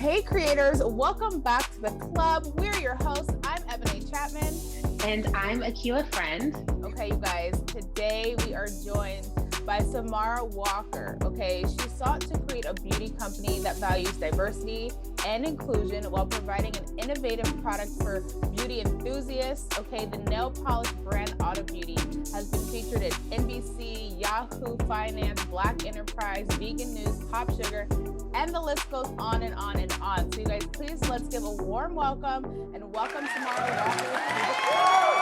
Hey creators, welcome back to the club. We're your hosts. I'm Ebony Chapman. And I'm Akila Friend. Okay, you guys, today we are joined by Samara Walker. Okay, she sought to create a beauty company that values diversity and inclusion while providing an innovative product for beauty enthusiasts. Okay, the nail polish brand Auda Beauty has been featured at NBC, Yahoo Finance, Black Enterprise, Vegan News, Pop Sugar, and the list goes on and on and on. So you guys, please let's give a warm welcome and welcome Samara Walker to the show.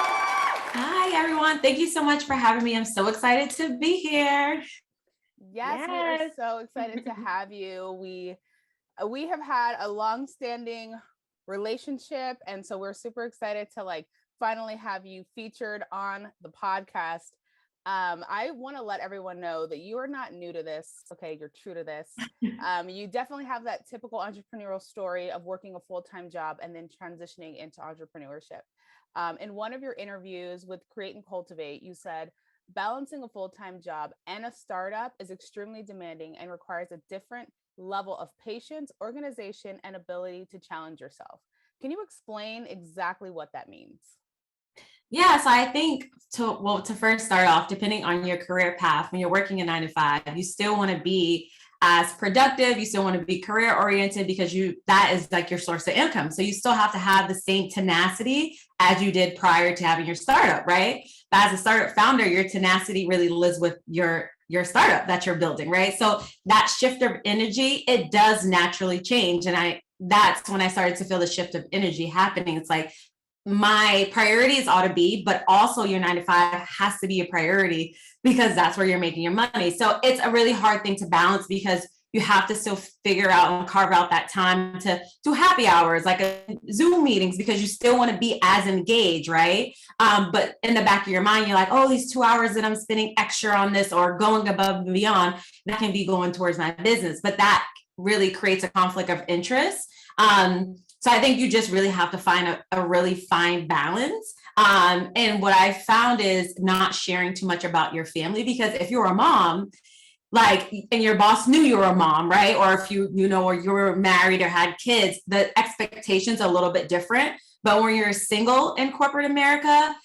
Hi, everyone. Thank you so much for having me. I'm so excited to be here. Yes. We are so excited to have you. We have had a long-standing relationship, and so we're super excited to finally have you featured on the podcast. I want to let everyone know that you are not new to this. Okay, you're true to this. You definitely have that typical entrepreneurial story of working a full-time job and then transitioning into entrepreneurship. In one of your interviews with Create and Cultivate, you said, balancing a full-time job and a startup is extremely demanding and requires a different level of patience, organization, and ability to challenge yourself. Can you explain exactly what that means? Yeah, so I think to first start off, depending on your career path, when you're working a 9 to 5, you still want to be as productive. You still want to be career oriented because that is like your source of income. So you still have to have the same tenacity as you did prior to having your startup, right? But as a startup founder, your tenacity really lives with your startup that you're building, right? So that shift of energy, it does naturally change. And that's when I started to feel the shift of energy happening. It's like, my priorities ought to be, but also your 9 to 5 has to be a priority because that's where you're making your money. So it's a really hard thing to balance because you have to still figure out and carve out that time to do happy hours, like Zoom meetings, because you still want to be as engaged, right? But in the back of your mind, you're like, oh, these 2 hours that I'm spending extra on this or going above and beyond, that can be going towards my business. But that really creates a conflict of interest. So I think you just really have to find a really fine balance. And what I found is not sharing too much about your family, because if you're a mom, and your boss knew you were a mom, right? Or if or you were married or had kids, the expectations are a little bit different. But when you're single in corporate America,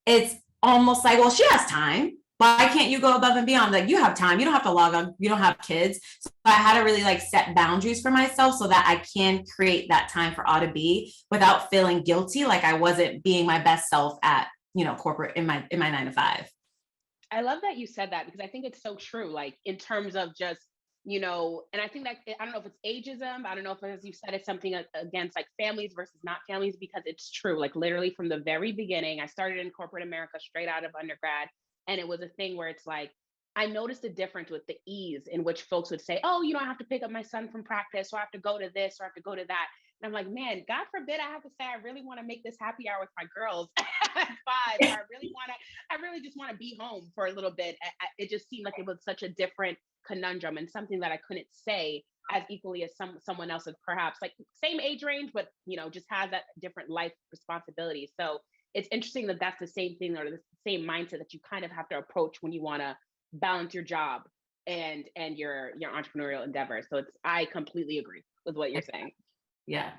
it's almost like, well, she has time. Why can't you go above and beyond? Like, you have time, you don't have to log on, you don't have kids. So I had to really set boundaries for myself so that I can create that time for Auda Beauty without feeling guilty, like I wasn't being my best self at, corporate in my 9 to 5. I love that you said that because I think it's so true, in terms of just, and I think that, I don't know if it's ageism. I don't know if, as you said, it's something against families versus not families, because it's true. Literally from the very beginning, I started in corporate America straight out of undergrad. And it was a thing where it's I noticed a difference with the ease in which folks would say, oh, I have to pick up my son from practice, or I have to go to this, or I have to go to that. And I'm like, man, God forbid I have to say, I really want to make this happy hour with my girls at 5. Or I really just want to be home for a little bit. It just seemed like it was such a different conundrum and something that I couldn't say as equally as someone else is perhaps same age range, but just has that different life responsibility. So it's interesting that that's the same thing, or the same mindset that you kind of have to approach when you want to balance your job and your entrepreneurial endeavor. So I completely agree with what you're saying. Yeah.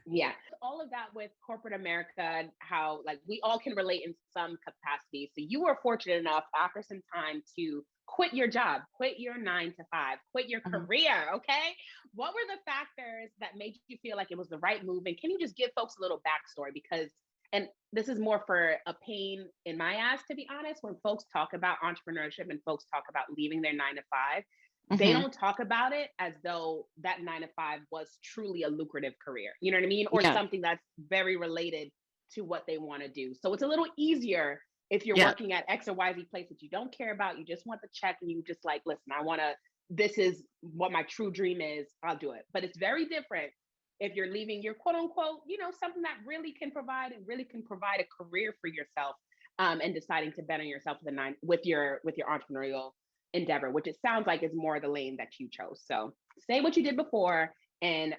Yeah. All of that with corporate America, how we all can relate in some capacity. So you were fortunate enough after some time to quit your job, quit your 9 to 5, quit your career. Okay. What were the factors that made you feel like it was the right move? And can you just give folks a little backstory? Because and this is more for a pain in my ass, to be honest, when folks talk about entrepreneurship and folks talk about leaving their 9 to 5, they don't talk about it as though that 9 to 5 was truly a lucrative career. You know what I mean? Or something that's very related to what they want to do. So it's a little easier if you're working at X or Y, Z place that you don't care about. You just want the check and you just listen, this is what my true dream is. I'll do it. But it's very different if you're leaving your quote unquote, something that really can provide a career for yourself, and deciding to bet on yourself with your entrepreneurial endeavor, which it sounds like is more the lane that you chose. So say what you did before, and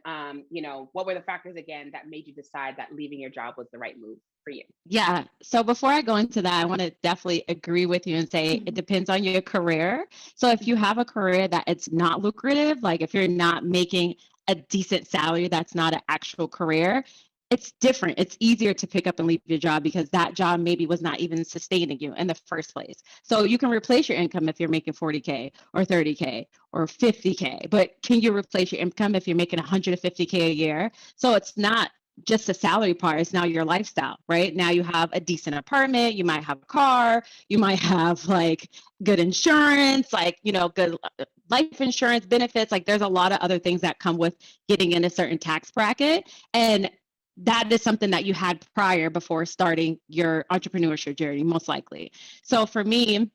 what were the factors again that made you decide that leaving your job was the right move for you? Yeah. So before I go into that, I want to definitely agree with you and say it depends on your career. So if you have a career that it's not lucrative, if you're not making a decent salary that's not an actual career, it's different. It's easier to pick up and leave your job because that job maybe was not even sustaining you in the first place. So you can replace your income if you're making 40K or 30K or 50K, but can you replace your income if you're making 150K a year? So it's not just the salary part, it's now your lifestyle, right? Now you have a decent apartment, you might have a car, you might have like good insurance, like, you know, good life insurance benefits. Like there's a lot of other things that come with getting in a certain tax bracket. And that is something that you had prior before starting your entrepreneurship journey, most likely. So for me,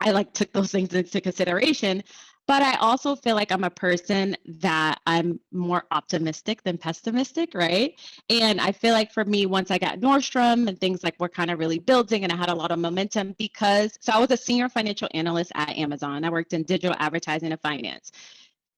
I like took those things into consideration, but I also feel like I'm a person that I'm more optimistic than pessimistic, right? And I feel like for me, once I got Nordstrom and things like were kind of really building and I had a lot of momentum so I was a senior financial analyst at Amazon. I worked in digital advertising and finance.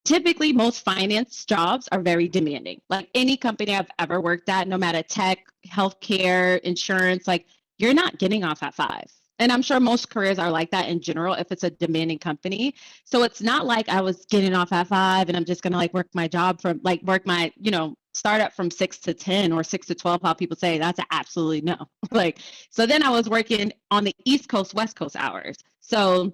Typically, most finance jobs are very demanding. Like any company I've ever worked at, no matter tech, healthcare, insurance, like you're not getting off at 5. And I'm sure most careers are like that in general if it's a demanding company. So it's not like I was getting off at 5 and I'm just going to like work my job from like work my, you know, start up from 6 to 10 or 6 to 12, how people say that's absolutely no. Like, so then I was working on the East Coast, West Coast hours. So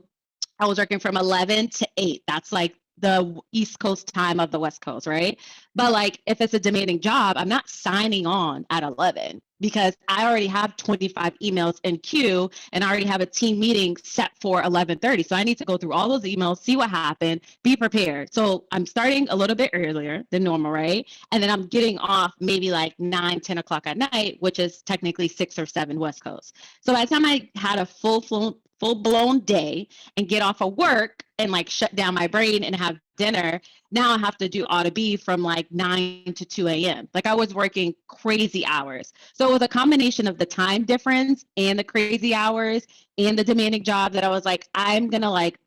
I was working from 11 to 8. That's like the East Coast time of the West Coast, right? But like if it's a demanding job, I'm not signing on at 11 because I already have 25 emails in queue and I already have a team meeting set for 11:30. So I need to go through all those emails, see what happened, be prepared. So I'm starting a little bit earlier than normal, right? And then I'm getting off maybe like 9, 10 o'clock at night, which is technically 6 or 7 West Coast. So by the time I had a full-blown day and get off of work and like shut down my brain and have dinner, now I have to do Auda Beauty from like 9 to 2 a.m. Like I was working crazy hours. So it was a combination of the time difference and the crazy hours and the demanding job that I was like, I'm going to like,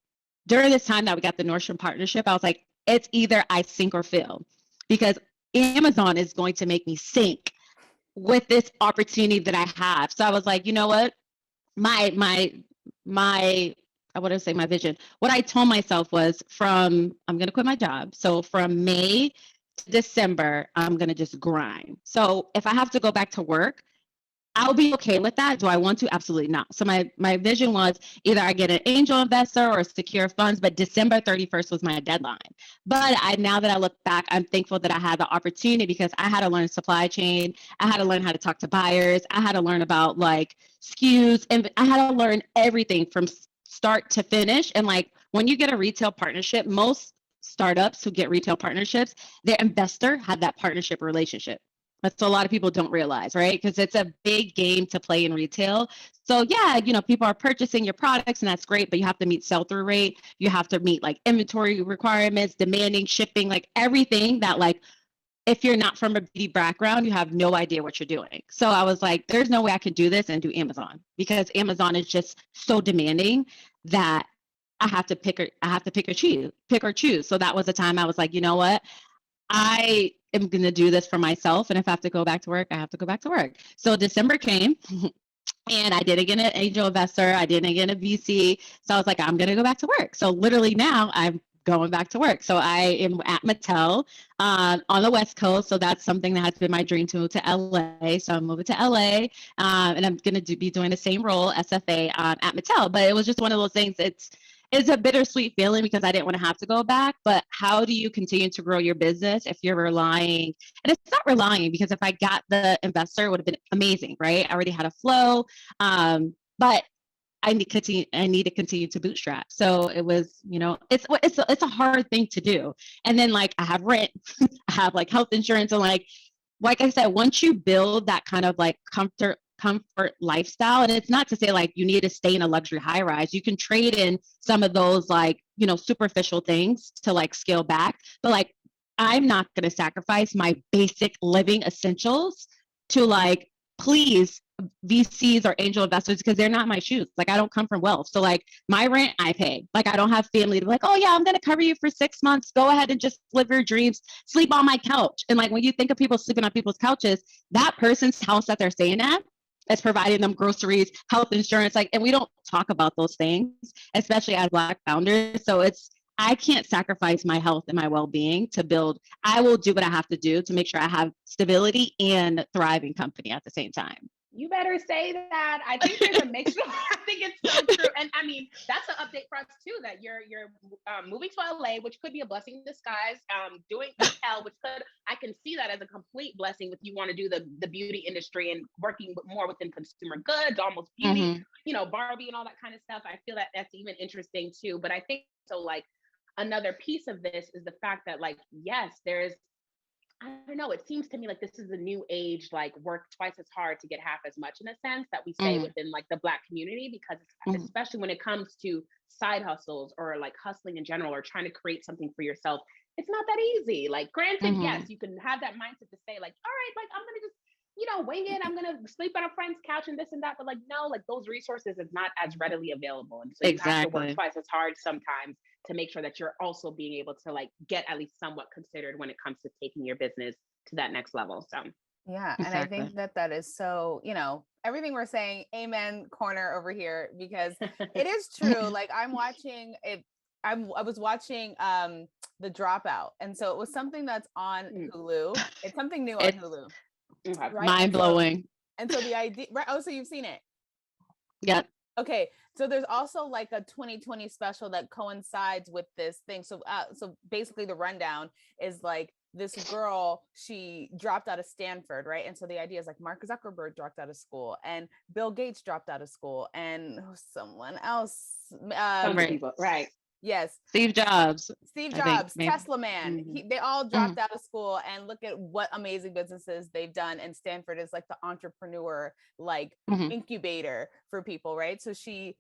during this time that we got the Nordstrom partnership, I was like, it's either I sink or fail because Amazon is going to make me sink with this opportunity that I have. So I was like, you know what? I wouldn't say my vision. What I told myself was I'm going to quit my job. So from May to December, I'm going to just grind. So if I have to go back to work, I'll be okay with that. Do I want to? Absolutely not. So my vision was either I get an angel investor or secure funds, but December 31st was my deadline. But now that I look back, I'm thankful that I had the opportunity because I had to learn supply chain. I had to learn how to talk to buyers. I had to learn about like SKUs, and I had to learn everything from start to finish. And like when you get a retail partnership, most startups who get retail partnerships, their investor had that partnership relationship. That's a lot of people don't realize, right? Because it's a big game to play in retail. So yeah, you know, people are purchasing your products and that's great, but you have to meet sell-through rate. You have to meet like inventory requirements, demanding shipping, like everything that like, if you're not from a beauty background, you have no idea what you're doing. So I was like, there's no way I could do this and do Amazon because Amazon is just so demanding that I have to pick or choose. So that was the time I was like, you know what? I am going to do this for myself. And if I have to go back to work, I have to go back to work. So December came and I didn't get an angel investor. I didn't get a VC. So I was like, I'm going to go back to work. So literally now I'm going back to work. So I am at Mattel on the West Coast. So that's something that has been my dream to move to LA. So I'm moving to LA and I'm going to be doing the same role, SFA at Mattel. But it was just one of those things. It's a bittersweet feeling because I didn't want to have to go back, but how do you continue to grow your business if you're relying, and it's not relying because if I got the investor, it would have been amazing, right? I already had a flow, but I need to continue to bootstrap. So it was, you know, it's a hard thing to do. And then like I have rent, I have like health insurance, and like I said, once you build that kind of like comfort lifestyle, and it's not to say like you need to stay in a luxury high rise, you can trade in some of those like, you know, superficial things to like scale back, but like I'm not going to sacrifice my basic living essentials to like please VCs or angel investors because they're not my shoes. Like I don't come from wealth. So like my rent I pay. Like I don't have family to be like, oh yeah, I'm going to cover you for 6 months. Go ahead and just live your dreams. Sleep on my couch. And like when you think of people sleeping on people's couches, that person's house that they're staying at is providing them groceries, health insurance, like, and we don't talk about those things, especially as Black founders. So I can't sacrifice my health and my well-being to build. I will do what I have to do to make sure I have stability and thriving company at the same time. You better say that. I think there's a mix. I think it's so true. And I mean, that's an update for us too, that you're moving to LA, which could be a blessing in disguise. Doing retail, which I can see that as a complete blessing if you want to do the beauty industry and working more within consumer goods, almost beauty, Barbie and all that kind of stuff. I feel that that's even interesting too. But I think so like another piece of this is the fact that like, yes, I don't know. It seems to me like this is a new age, like work twice as hard to get half as much in a sense that we say within like the Black community, because especially when it comes to side hustles or like hustling in general or trying to create something for yourself, it's not that easy. Like granted, yes, you can have that mindset to say like, all right, like I'm going to just, wing it. I'm going to sleep on a friend's couch and this and that. But like, no, like those resources is not as readily available. And so you have to work twice as hard sometimes to make sure that you're also being able to like get at least somewhat considered when it comes to taking your business to that next level. So yeah, and I think that is so, everything we're saying, amen corner over here, because it is true. Like I'm watching it. I was watching The Dropout, and so it was something that's on Hulu. It's something new on Hulu. Right? Mind blowing. And so the idea, right? Oh, so you've seen it? Yeah. Okay, so there's also like a 2020 special that coincides with this thing. So basically the rundown is like this girl, she dropped out of Stanford, right? And so the idea is like Mark Zuckerberg dropped out of school and Bill Gates dropped out of school and someone else. Right. Yes. Steve Jobs, Tesla man. They all dropped out of school, and look at what amazing businesses they've done. And Stanford is like the entrepreneur, like incubator for people, right? So she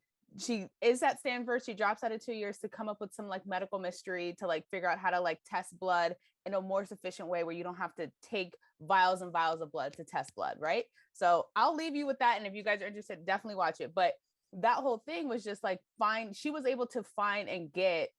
is at Stanford. She drops out of 2 years to come up with some like medical mystery to like figure out how to like test blood in a more sufficient way where you don't have to take vials and vials of blood to test blood, right? So I'll leave you with that. And if you guys are interested, definitely watch it. But that whole thing was just like she was able to find and get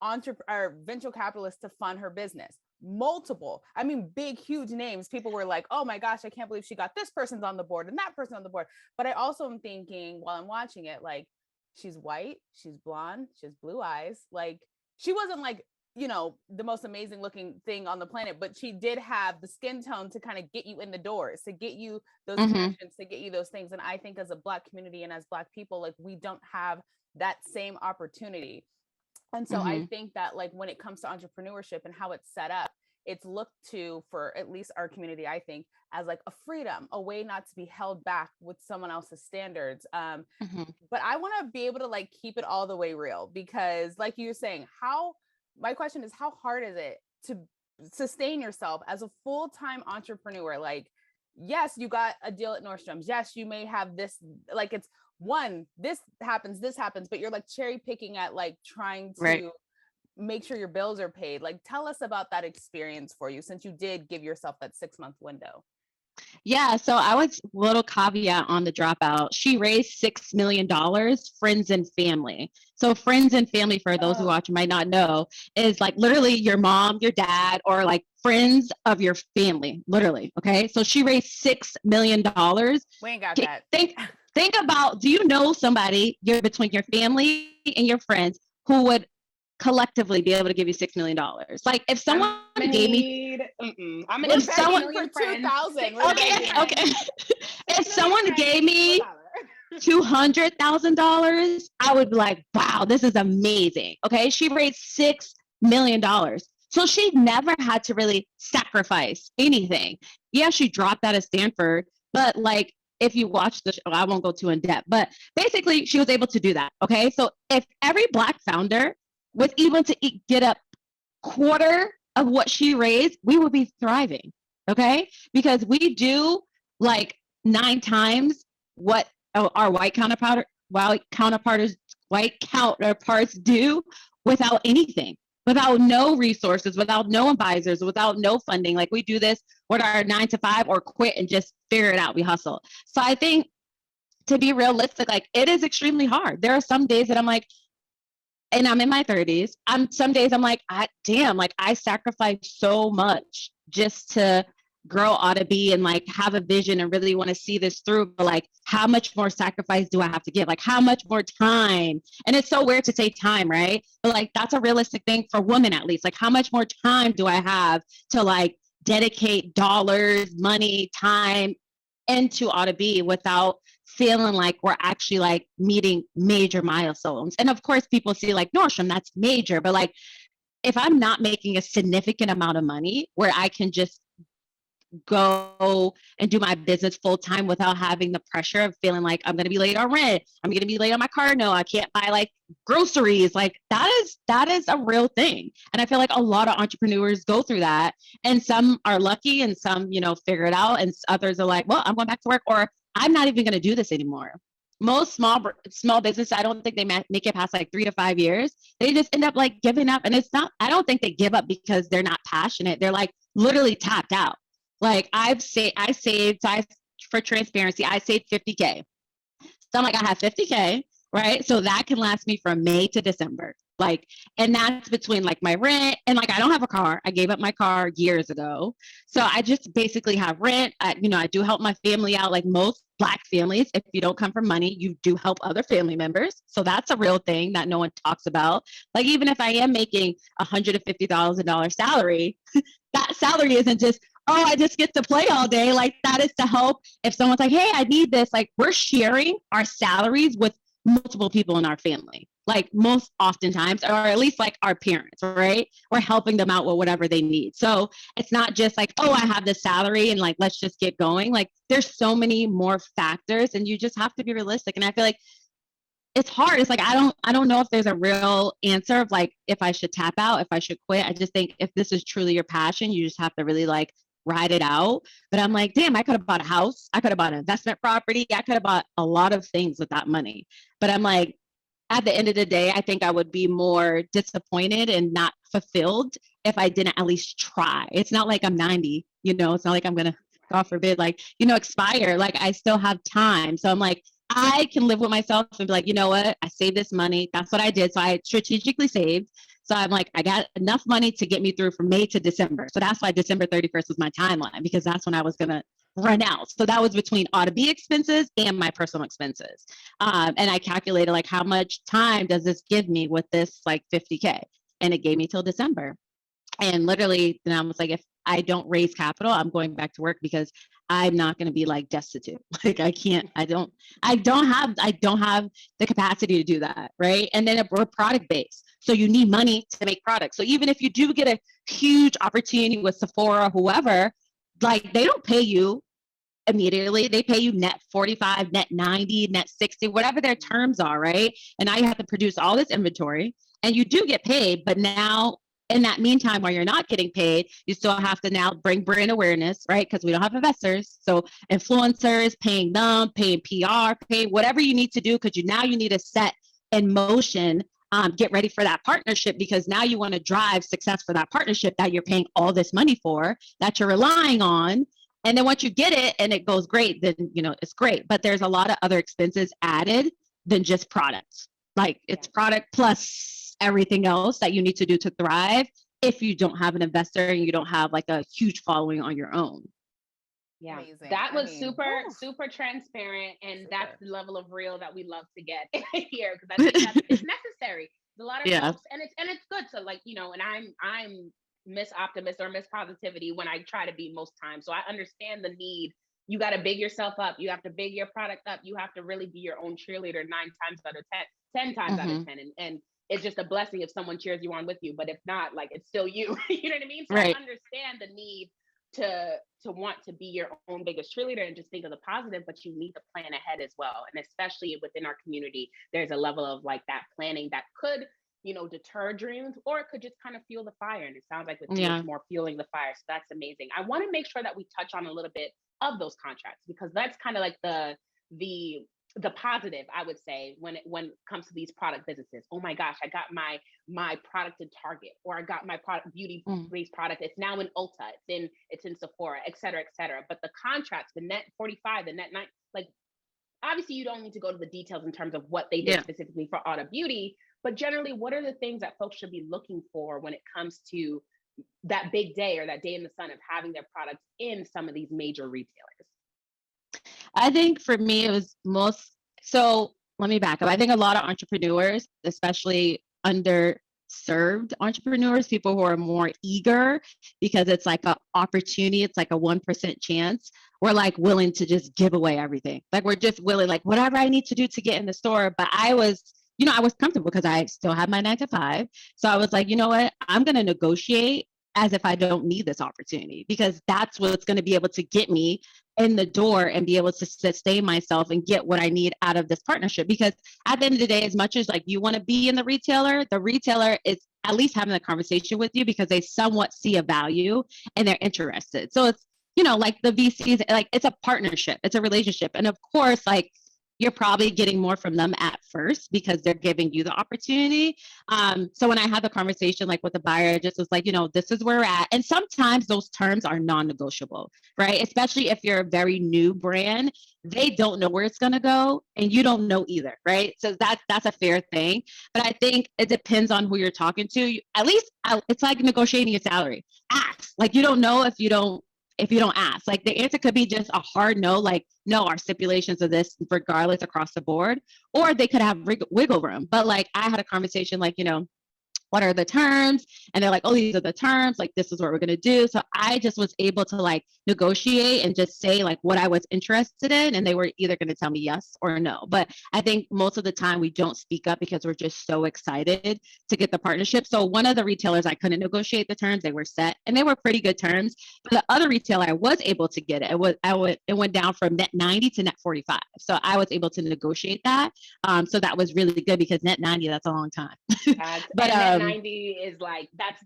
venture capitalists to fund her business. Multiple, I mean, big, huge names. People were like, oh my gosh, I can't believe she got this person's on the board and that person on the board. But I also am thinking while I'm watching it, like, she's white, she's blonde, she has blue eyes. Like, she wasn't like, the most amazing looking thing on the planet, but she did have the skin tone to kind of get you in the doors, to get you those connections, to get you those things. And I think as a Black community and as Black people, like we don't have that same opportunity. And so I think that like when it comes to entrepreneurship and how it's set up, it's looked to, for at least our community, I think, as like a freedom, a way not to be held back with someone else's standards. But I want to be able to like keep it all the way real, because like you were saying, my question is, how hard is it to sustain yourself as a full-time entrepreneur? Like, yes, you got a deal at Nordstrom's. Yes, you may have this, like it's this happens, but you're like cherry picking at like trying to make sure your bills are paid. Like, tell us about that experience for you, since you did give yourself that 6-month window. Yeah, so I was little caveat on The Dropout. She raised $6 million, friends and family. So friends and family, for those who watch might not know, is like literally your mom, your dad, or like friends of your family, literally. Okay, so she raised $6 million. We ain't got that. Think about, do you know somebody between your family and your friends who would collectively be able to give you $6 million? Like if someone gave me, I'm gonna if someone for 2,000. Okay. If someone gave me $200,000, I would be like, wow, this is amazing. Okay, she raised $6 million. So she never had to really sacrifice anything. Yeah, she dropped out of Stanford, but like, if you watch the show, I won't go too in depth, but basically she was able to do that. Okay, so if every Black founder was able to get up quarter of what she raised, we would be thriving. Okay, because we do like 9 times what our white counterparts do without anything, without no resources, without no advisors, without no funding. Like we do this with our 9 to 5 or quit and just figure it out. We hustle. So I think, to be realistic, like it is extremely hard. There are some days that I'm like, and I'm in my 30s. Some days I'm like, I sacrificed so much just to grow Auda Be and like have a vision and really want to see this through, but like how much more sacrifice do I have to give? Like how much more time? And it's so weird to say time, right? But like that's a realistic thing for women at least. Like how much more time do I have to like dedicate dollars, money, time into Auda Be without feeling like we're actually like meeting major milestones? And of course people see like Nordstrom, that's major, but like if I'm not making a significant amount of money where I can just go and do my business full time without having the pressure of feeling like I'm going to be late on rent, I'm going to be late on my car note, I can't buy like groceries, like that is a real thing. And I feel like a lot of entrepreneurs go through that, and some are lucky and some, you know, figure it out, and others are like, well, I'm going back to work, or I'm not even going to do this anymore. Most small business, I don't think they make it past like 3 to 5 years. They just end up like giving up, and it's not, I don't think they give up because they're not passionate, they're like literally tapped out. Like I saved, so for transparency, I saved 50K. So I'm like, I have 50K, right? So that can last me from May to December. Like, and that's between like my rent and like, I don't have a car. I gave up my car years ago. So I just basically have rent. You know, I do help my family out. Like most Black families, if you don't come from money, you do help other family members. So that's a real thing that no one talks about. Like, even if I am making $150,000 salary, that salary isn't just, oh, I just get to play all day. Like that is to help if someone's like, hey, I need this. Like we're sharing our salaries with multiple people in our family, like most oftentimes, or at least like our parents, right? We're helping them out with whatever they need. So it's not just like, oh, I have this salary and like, let's just get going. Like there's so many more factors and you just have to be realistic. And I feel like it's hard. It's like, I don't know if there's a real answer of like, if I should tap out, if I should quit. I just think if this is truly your passion, you just have to really like ride it out. But I'm like, damn, I could have bought a house. I could have bought an investment property. I could have bought a lot of things with that money. But I'm like, at the end of the day, I think I would be more disappointed and not fulfilled if I didn't at least try. It's not like I'm 90, you know, it's not like I'm going to, God forbid, like, you know, expire. Like I still have time. So I'm like, I can live with myself and be like, you know what? I saved this money. That's what I did. So I strategically saved. So I'm like, I got enough money to get me through from May to December. So that's why December 31st was my timeline, because that's when I was going to run out. So that was between Auda Be expenses and my personal expenses. And I calculated like, how much time does this give me with this like 50K? And it gave me till December. And literally, then I was like, if I don't raise capital, I'm going back to work because I'm not going to be like destitute. Like I can't, I don't have the capacity to do that. Right. And then we're product based. So you need money to make products. So even if you do get a huge opportunity with Sephora, whoever, like they don't pay you immediately. They pay you net 45, net 90, net 60, whatever their terms are. Right. And now you have to produce all this inventory and you do get paid, but now in that meantime, while you're not getting paid, you still have to now bring brand awareness, right? Because we don't have investors. So influencers, paying them, paying PR, paying whatever you need to do, because you need to set in motion, get ready for that partnership, because now you want to drive success for that partnership that you're paying all this money for, that you're relying on. And then once you get it and it goes great, then, you know, it's great. But there's a lot of other expenses added than just products. Like it's product plus everything else that you need to do to thrive if you don't have an investor and you don't have like a huge following on your own. Yeah, Amazing. that was super transparent, and that's the level of real that we love to get here, because I think it's necessary. There's a lot of folks, and it's good to, like, you know, and I'm Miss Optimist or Miss Positivity when I try to be most times. So I understand the need. You got to big yourself up. You have to big your product up. You have to really be your own cheerleader 9 times out of 10 times out of 10. And it's just a blessing if someone cheers you on with you, but if not, like, it's still you. You know what I mean? So right. I understand the need to want to be your own biggest cheerleader and just think of the positive, but you need to plan ahead as well. And especially within our community, there's a level of like that planning that could, you know, deter dreams, or it could just kind of fuel the fire. And it sounds like with you, it's more fueling the fire. So that's amazing. I want to make sure that we touch on a little bit of those contracts, because that's kind of like the positive, I would say, when it comes to these product businesses. Oh my gosh, I got my product in Target, or I got my product beauty-based product. It's now in Ulta, it's in Sephora, et cetera, et cetera. But the contracts, the net 45, the net 9, like obviously you don't need to go to the details in terms of what they did specifically for Auda Beauty, but generally, what are the things that folks should be looking for when it comes to that big day or that day in the sun of having their products in some of these major retailers? I think for me, it was so let me back up. I think a lot of entrepreneurs, especially underserved entrepreneurs, people who are more eager because it's like an opportunity, it's like a 1% chance. We're like willing to just give away everything. Like we're just willing, like whatever I need to do to get in the store. But I was, I was comfortable because I still had my 9 to 5. So I was like, you know what? I'm going to negotiate as if I don't need this opportunity, because that's what's going to be able to get me in the door and be able to sustain myself and get what I need out of this partnership. Because at the end of the day, as much as like you want to be in the retailer is at least having a conversation with you because they somewhat see a value and they're interested. So it's, like the VCs, like it's a partnership, it's a relationship. And of course, like you're probably getting more from them at first because they're giving you the opportunity. So when I had the conversation like with the buyer, I just was like, this is where we're at. And sometimes those terms are non-negotiable, right? Especially if you're a very new brand, they don't know where it's going to go and you don't know either, right? So that's a fair thing. But I think it depends on who you're talking to. At least it's like negotiating a salary. Ask. Like you don't know if you don't ask. Like the answer could be just a hard no, like, no, our stipulations of this regardless across the board, or they could have wiggle room. But like I had a conversation like, what are the terms? And they're like, oh, these are the terms. Like, this is what we're going to do. So I just was able to like negotiate and just say like what I was interested in. And they were either going to tell me yes or no. But I think most of the time we don't speak up because we're just so excited to get the partnership. So one of the retailers, I couldn't negotiate the terms. They were set and they were pretty good terms. But the other retailer, I was able to get it. It went down from net 90 to net 45. So I was able to negotiate that. So that was really good because net 90, that's a long time. But net 90 is like, that's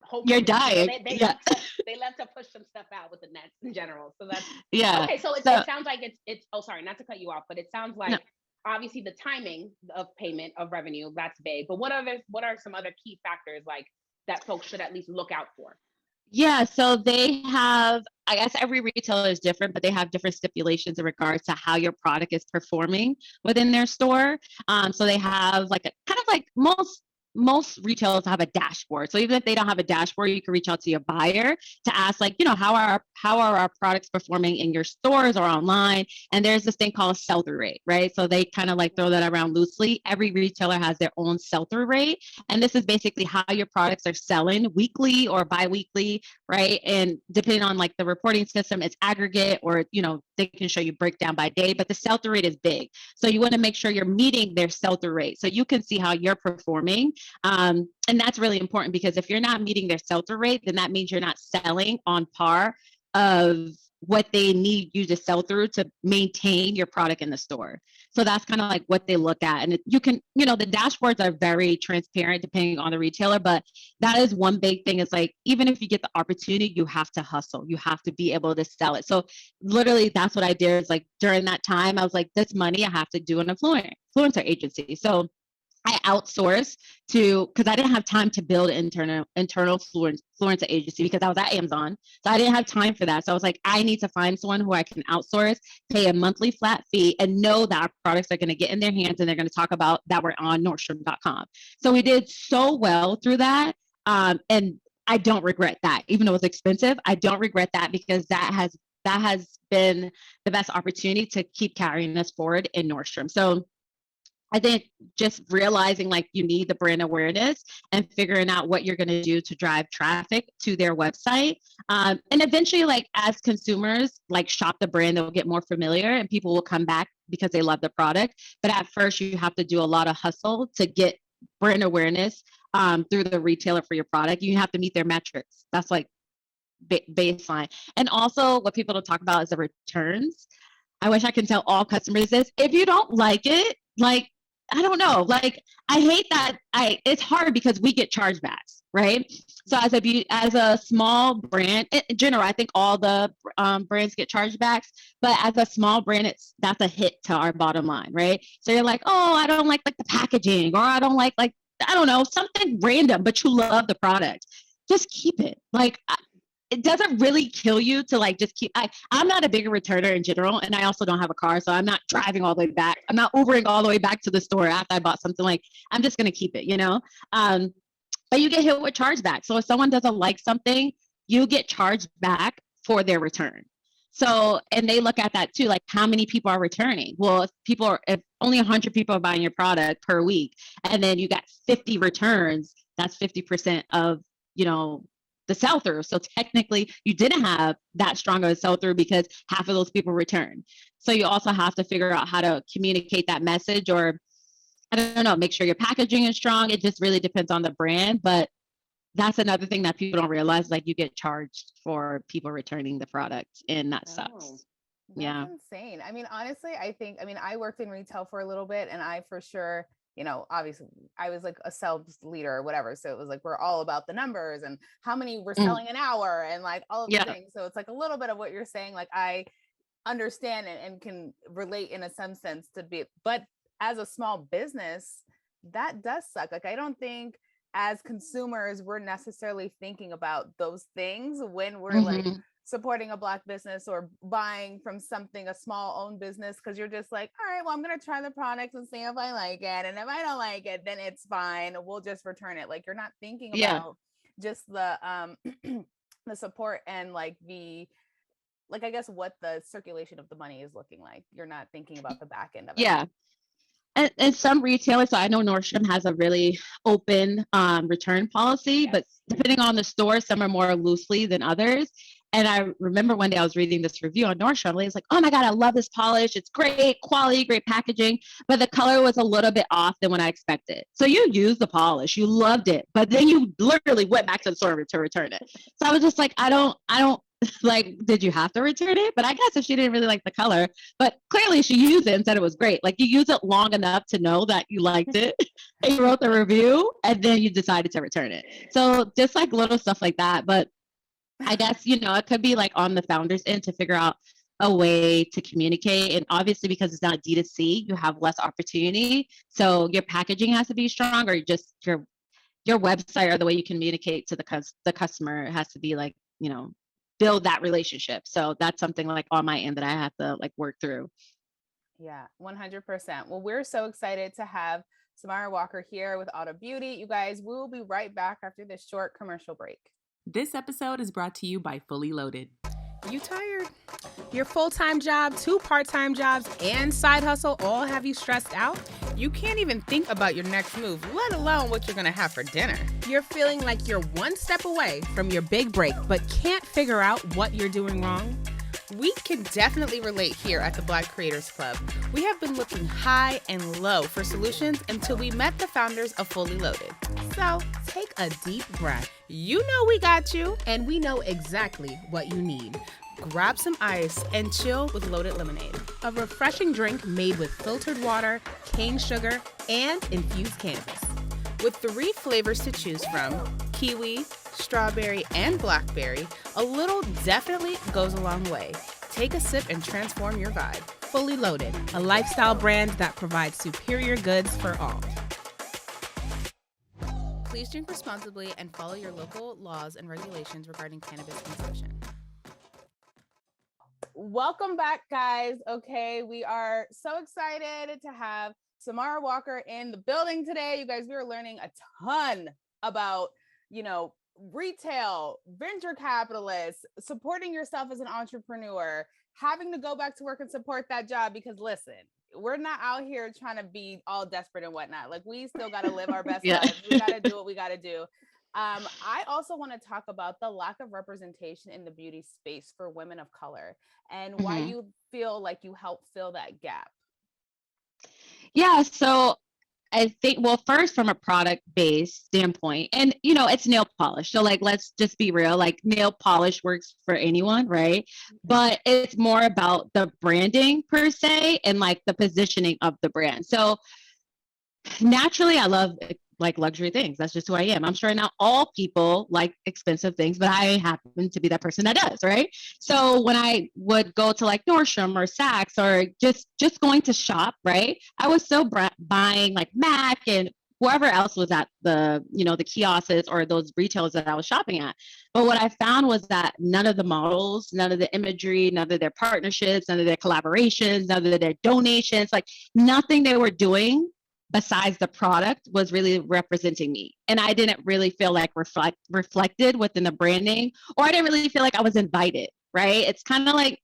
hopefully you're dying. They love to push some stuff out with the nets in general. So that's okay. So it sounds like it's oh, sorry, not to cut you off, but it sounds like obviously the timing of payment of revenue, that's big. But what are some other key factors like that folks should at least look out for? Yeah, so they have, I guess every retailer is different, but they have different stipulations in regards to how your product is performing within their store. So they have like kind of like most retailers have a dashboard. So even if they don't have a dashboard, you can reach out to your buyer to ask like, how are our products performing in your stores or online? And there's this thing called sell-through rate, right? So they kind of like throw that around loosely. Every retailer has their own sell-through rate. And this is basically how your products are selling weekly or bi-weekly, right? And depending on like the reporting system, it's aggregate or, they can show you breakdown by day, but the sell-through rate is big. So you want to make sure you're meeting their sell-through rate so you can see how you're performing. And that's really important because if you're not meeting their sell-through rate, then that means you're not selling on par of what they need you to sell through to maintain your product in the store. So that's kind of like what they look at. And you can, the dashboards are very transparent depending on the retailer, but that is one big thing. It's like, even if you get the opportunity, you have to hustle. You have to be able to sell it. So literally that's what I did is like during that time, I was like, this money I have to do an influencer agency. So I outsourced because I didn't have time to build an internal influencer agency because I was at Amazon. So I didn't have time for that. So I was like, I need to find someone who I can outsource, pay a monthly flat fee, and know that our products are going to get in their hands and they're going to talk about that we're on Nordstrom.com. So we did so well through that. And I don't regret that. Even though it was expensive, I don't regret that because that has been the best opportunity to keep carrying us forward in Nordstrom. So I think just realizing like you need the brand awareness and figuring out what you're going to do to drive traffic to their website. And eventually, like as consumers like shop the brand, they'll get more familiar and people will come back because they love the product. But at first you have to do a lot of hustle to get brand awareness through the retailer for your product. You have to meet their metrics. That's like baseline. And also what people don't talk about is the returns. I wish I could tell all customers this. If you don't like it, like, I don't know, like I hate that it's hard because we get chargebacks, right? So as a small brand, in general, I think all the brands get chargebacks, but as a small brand, that's a hit to our bottom line, right? So you're like, oh, I don't like the packaging, or I don't like I don't know, something random, but you love the product. Just keep it. Like it doesn't really kill you to like just keep. I'm not a bigger returner in general, and I also don't have a car, so I'm not driving all the way back. I'm not Ubering all the way back to the store after I bought something. Like I'm just gonna keep it, but you get hit with chargeback. So if someone doesn't like something, you get charged back for their return. So, and they look at that too, like how many people are returning? Well, if only 100 people are buying your product per week, and then you got 50 returns, that's 50% of, the sell through. So technically you didn't have that strong of a sell through because half of those people returned. So you also have to figure out how to communicate that message, or I don't know, make sure your packaging is strong. It just really depends on the brand, but that's another thing that people don't realize. Like, you get charged for people returning the product, and that sucks. That's insane. I mean, honestly, I worked in retail for a little bit, and I for sure, obviously I was like a sales leader or whatever. So it was like, we're all about the numbers and how many we're selling an hour and like all of the things. So it's like a little bit of what you're saying. Like, I understand and can relate in some sense but as a small business, that does suck. Like, I don't think as consumers, we're necessarily thinking about those things when we're like supporting a Black business or buying from a small owned business. Cause you're just like, all right, well, I'm going to try the products and see if I like it. And if I don't like it, then it's fine. We'll just return it. Like, you're not thinking about just the, the support and like I guess what the circulation of the money is looking like. You're not thinking about the back end of it. Yeah. And some retailers, so I know Nordstrom has a really open return policy, but depending on the store, some are more loosely than others. And I remember one day I was reading this review on Nordstrom. It was like, oh my God, I love this polish. It's great quality, great packaging, but the color was a little bit off than what I expected. So you used the polish, you loved it, but then you literally went back to the store to return it. So I was just like, I don't like, did you have to return it? But I guess if she didn't really like the color, but clearly she used it and said it was great. Like, you use it long enough to know that you liked it and you wrote the review and then you decided to return it. So just like little stuff like that. But I guess, it could be like on the founder's end to figure out a way to communicate. And obviously, because it's not D2C, you have less opportunity. So your packaging has to be strong, or just your website or the way you communicate to the customer has to be like, build that relationship. So that's something like on my end that I have to like work through. Yeah, 100%. Well, we're so excited to have Samara Walker here with Auda Beauty. You guys, we will be right back after this short commercial break. This episode is brought to you by Fully Loaded. You tired? Your full-time job, 2 part-time jobs, and side hustle all have you stressed out? You can't even think about your next move, let alone what you're gonna have for dinner. You're feeling like you're one step away from your big break, but can't figure out what you're doing wrong? We can definitely relate here at the Black Creators Club. We have been looking high and low for solutions until we met the founders of Fully Loaded. So take a deep breath. You know we got you, and we know exactly what you need. Grab some ice and chill with Loaded Lemonade, a refreshing drink made with filtered water, cane sugar, and infused cannabis. With 3 flavors to choose from, kiwi, strawberry, and blackberry, a little definitely goes a long way. Take a sip and transform your vibe. Fully Loaded, a lifestyle brand that provides superior goods for all. Please drink responsibly and follow your local laws and regulations regarding cannabis consumption. Welcome back, guys. Okay, we are so excited to have Samara Walker in the building today. You guys, we are learning a ton about, retail, venture capitalists, supporting yourself as an entrepreneur, having to go back to work and support that job, because listen, we're not out here trying to be all desperate and whatnot. Like, we still got to live our best lives. We got to do what we got to do. I also want to talk about the lack of representation in the beauty space for women of color and why you feel like you help fill that gap. Yeah, so I think, well, first from a product-based standpoint, and it's nail polish. So like, let's just be real, like nail polish works for anyone, right? But it's more about the branding per se and like the positioning of the brand. So naturally, I love like luxury things. That's just who I am. I'm sure not all people like expensive things, but I happen to be that person that does, right? So when I would go to like Nordstrom or Saks or just going to shop, right, I was still buying like MAC and whoever else was at the, the kiosks or those retailers that I was shopping at. But what I found was that none of the models, none of the imagery, none of their partnerships, none of their collaborations, none of their donations, like nothing they were doing besides the product was really representing me. And I didn't really feel like reflected within the branding, or I didn't really feel like I was invited, right? It's kind of like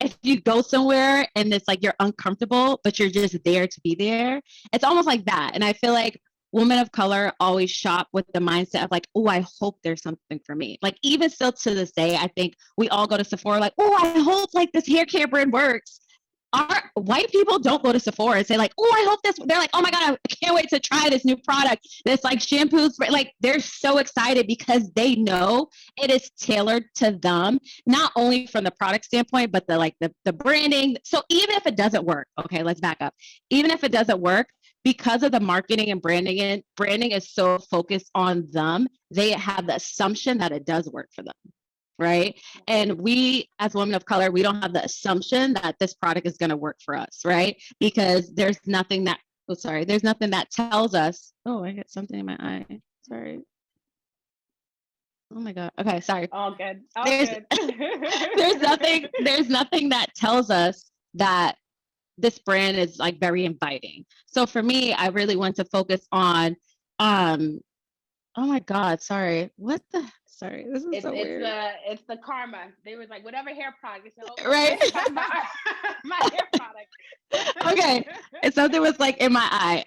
if you go somewhere and it's like you're uncomfortable, but you're just there to be there. It's almost like that. And I feel like women of color always shop with the mindset of like, oh, I hope there's something for me. Like even still to this day, I think we all go to Sephora like, oh, I hope like this hair care brand works. Our white people don't go to Sephora and say like, oh, I hope this, they're like, oh my God, I can't wait to try this new product. This like shampoos, like they're so excited because they know it is tailored to them, not only from the product standpoint, but the branding. So even if it doesn't work, okay, let's back up. Even if it doesn't work, because of the marketing and branding is so focused on them, they have the assumption that it does work for them. Right. And we, as women of color, we don't have the assumption that this product is going to work for us. Right. Because there's nothing that tells us, oh, I got something in my eye. Sorry. Oh my God. Okay. Sorry. All good. Good. there's nothing that tells us that this brand is like very inviting. So for me, I really want to focus on, oh my God. Sorry. Sorry, this is so weird. It's the karma. They was like, whatever hair product. Said, oh, right. my hair product. Okay. And something was like in my eye.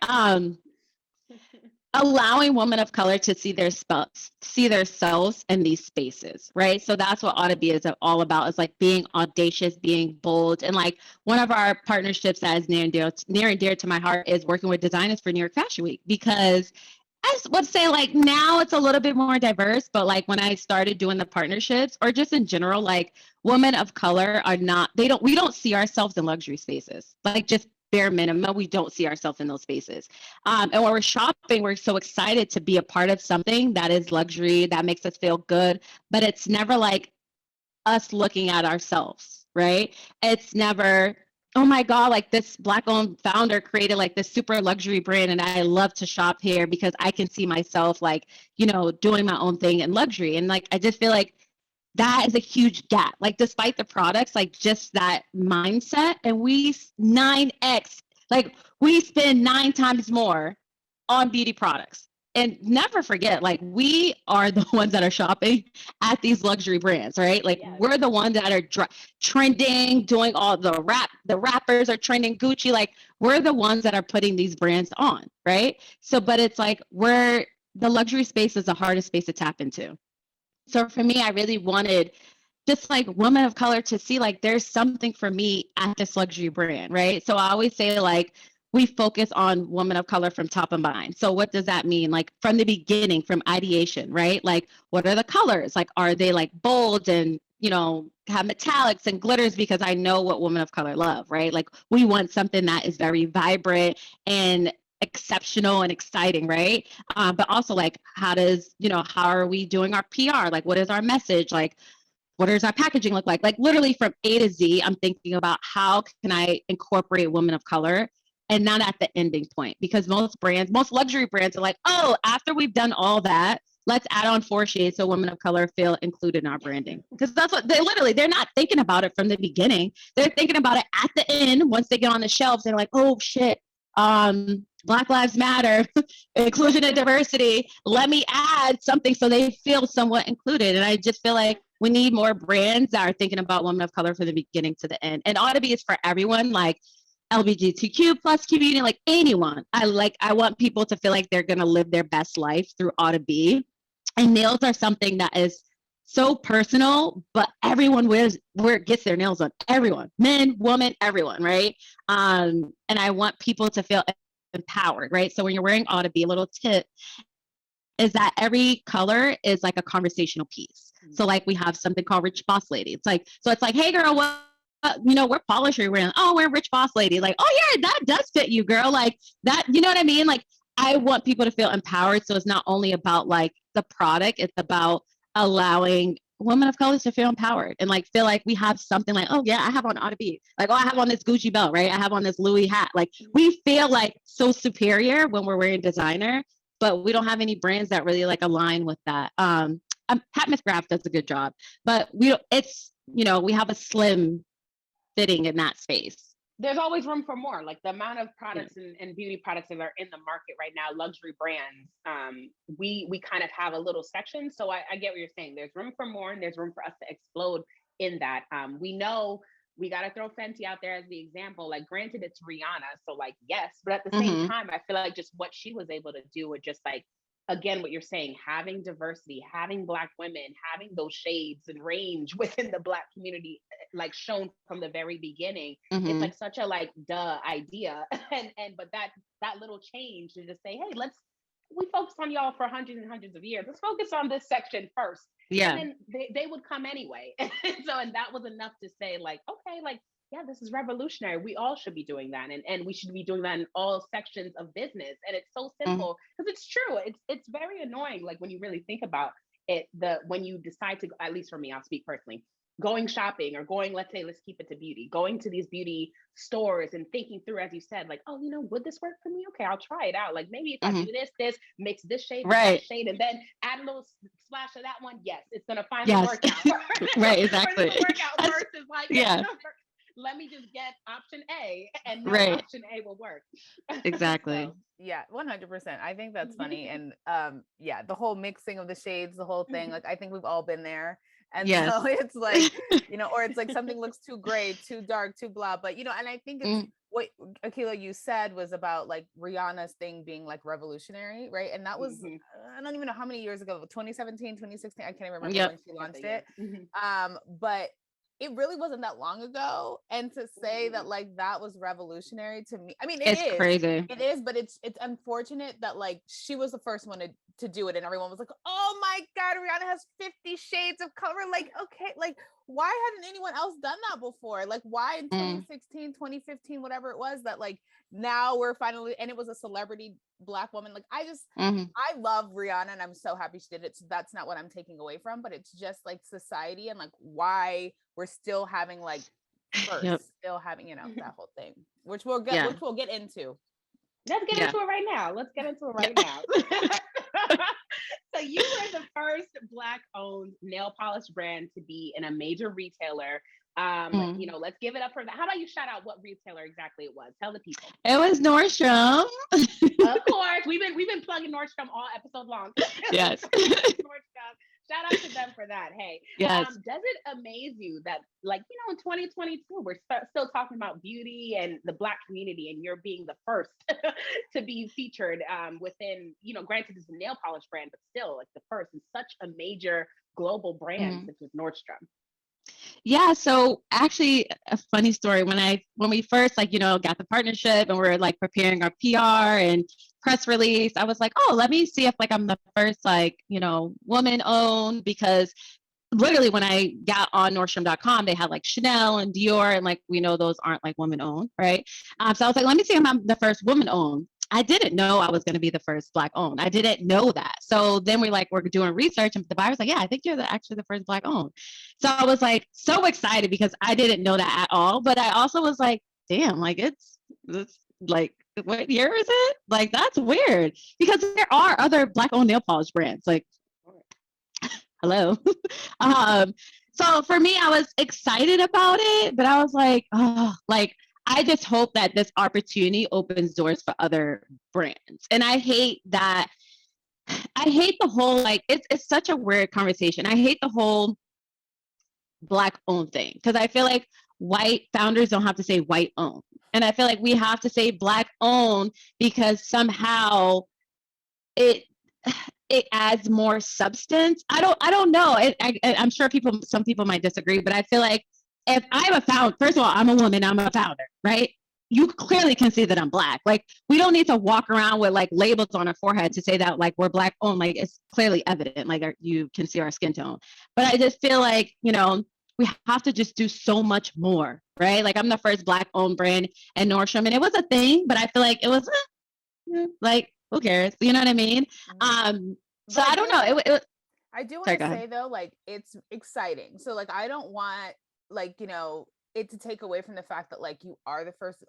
Allowing women of color to see themselves in these spaces, right? So that's what Auda Beauty is all about, is like being audacious, being bold. And like one of our partnerships that is near and dear to my heart is working with designers for New York Fashion Week, because I would say like now it's a little bit more diverse, but like when I started doing the partnerships or just in general, like women of color we don't see ourselves in luxury spaces, like just bare minimum. We don't see ourselves in those spaces. And when we're shopping, we're so excited to be a part of something that is luxury, that makes us feel good, but it's never like us looking at ourselves, right? It's never, oh my God, like this Black-owned founder created like this super luxury brand and I love to shop here because I can see myself like, doing my own thing in luxury. And like, I just feel like that is a huge gap. Like despite the products, like just that mindset, and we 9x, like we spend 9 times more on beauty products. And never forget, like we are the ones that are shopping at these luxury brands, right? Like we're the ones that are trending, doing all the rappers are trending Gucci. Like we're the ones that are putting these brands on, right? So, but it's like the luxury space is the hardest space to tap into. So for me, I really wanted just like women of color to see like there's something for me at this luxury brand, right? So I always say like, we focus on women of color from top of mind. So what does that mean? Like from the beginning, from ideation, right? Like what are the colors? Like, are they like bold and, have metallics and glitters? Because I know what women of color love, right? Like we want something that is very vibrant and exceptional and exciting, right? But also like, how are we doing our PR? Like, what is our message? Like, what does our packaging look like? Like literally from A to Z, I'm thinking about how can I incorporate women of color, and not at the ending point, because most luxury brands are like, oh, after we've done all that, let's add on 4 shades so women of color feel included in our branding. Because that's what they're not thinking about it from the beginning. They're thinking about it at the end. Once they get on the shelves, they're like, oh shit, Black Lives Matter, inclusion and diversity. Let me add something so they feel somewhat included. And I just feel like we need more brands that are thinking about women of color from the beginning to the end. And Auda Beauty is for everyone, like LGBTQ plus community, like anyone. I want people to feel like they're going to live their best life through Auda Beauty. And nails are something that is so personal, but everyone gets their nails done. Everyone, men, women, everyone, right? And I want people to feel empowered, right? So when you're wearing Auda Beauty, a little tip is that every color is like a conversational piece. So like we have something called Rich Boss Lady. It's like, hey girl, what polish are you wearing? Oh, we're Rich Boss Lady. Like, oh yeah, that does fit you, girl. Like that, you know what I mean? Like I want people to feel empowered. So it's not only about like the product, it's about allowing women of color to feel empowered and like feel like we have something like, oh yeah, I have on Auda Beauty. Like, oh, I have on this Gucci belt, right? I have on this Louis hat. Like we feel like so superior when we're wearing designer, but we don't have any brands that really like align with that. Pat McGrath does a good job, but we have a slim fitting in that space. there's always room for more. Like the amount of products and beauty products that are in the market right now, luxury brands, we kind of have a little section. So I get what you're saying. There's room for more, and there's room for us to explode in that. We know we got to throw Fenty out there as the example. Like, granted, it's Rihanna, so like, yes, but at the same time, I feel like just what she was able to do with just like, again, what you're saying, having diversity, having Black women, having those shades and range within the Black community, like shown from the very beginning. It's like such a like duh idea. But that little change to just say, hey, we focus on y'all for hundreds and hundreds of years. Let's focus on this section first. Yeah. And then they would come anyway. And that was enough to say like, okay, like, yeah, this is revolutionary. We all should be doing that. And we should be doing that in all sections of business. And it's so simple because it's true. It's very annoying. Like when you really think about it, when you decide to, at least for me, I'll speak personally, going shopping or going, let's keep it to beauty, going to these beauty stores and thinking through, as you said, like, oh, would this work for me? Okay, I'll try it out. Like maybe if I do this, mix this shade with that shade, and then add a little splash of that one. Yes, it's going to finally work out. Right, exactly. Work out versus like, let me just get option A and option A will work. Exactly. So, yeah, 100%. I think that's funny. And the whole mixing of the shades, the whole thing, like I think we've all been there. And so it's like, or it's like something looks too gray, too dark, too blah. But, and I think it's what Akilah, you said was about like Rihanna's thing being like revolutionary, right? And that was, I don't even know how many years ago, 2017, 2016, I can't remember when she launched it. But it really wasn't that long ago. And to say that like that was revolutionary to me, I mean, it's crazy. It is, but it's unfortunate that like she was the first one to do it. And everyone was like, oh my God, Rihanna has 50 shades of color. Like, okay, like why hadn't anyone else done that before? Like why in 2016, 2015, whatever it was, that like now we're finally, and it was a celebrity Black woman. Like I love Rihanna and I'm so happy she did it. So that's not what I'm taking away from, but it's just like society and like why we're still having like still having, that whole thing, which we'll get into. Let's get into it right now. So you were the first Black owned nail polish brand to be in a major retailer. Let's give it up for that. How about you shout out what retailer exactly it was? Tell the people. It was Nordstrom. Of course. We've been plugging Nordstrom all episode long. Yes. Nordstrom. Shout out to them for that. Hey, yes. Does it amaze you that, like, in 2022, we're still talking about beauty and the Black community, and you're being the first to be featured within, granted it's a nail polish brand, but still like the first in such a major global brand such as Nordstrom? Yeah. So actually a funny story, when we first got the partnership and we're like preparing our PR and press release, I was like, oh, let me see if like I'm the first woman owned, because literally when I got on Nordstrom.com, they had like Chanel and Dior, and like we know those aren't like women owned, right? So I was like, let me see if I'm the first woman owned. I didn't know I was going to be the first Black owned. I didn't know that. So then we're doing research, and the buyer's like, yeah, I think you're actually the first Black owned. So I was like so excited because I didn't know that at all. But I also was like, damn, like it's like, what year is it? Like, that's weird, because there are other Black owned nail polish brands. Like, hello. So for me, I was excited about it, but I was like, oh, like, I just hope that this opportunity opens doors for other brands. And I hate the whole, like, it's such a weird conversation. I hate the whole Black owned thing, because I feel like white founders don't have to say white owned. And I feel like we have to say Black owned, because somehow it adds more substance. I don't know. I'm sure some people might disagree, but I feel like if I'm a founder, first of all, I'm a woman, I'm a founder, right? You clearly can see that I'm Black. Like, we don't need to walk around with like labels on our forehead to say that like we're Black owned. Like, it's clearly evident, like you can see our skin tone. But I just feel like, we have to just do so much more, right? Like, I'm the first Black owned brand at Nordstrom, and it was a thing, but I feel like it was like, who cares? You know what I mean? So I don't know. I do want to say though, like, it's exciting. So like, I don't want like, it to take away from the fact that like you are the first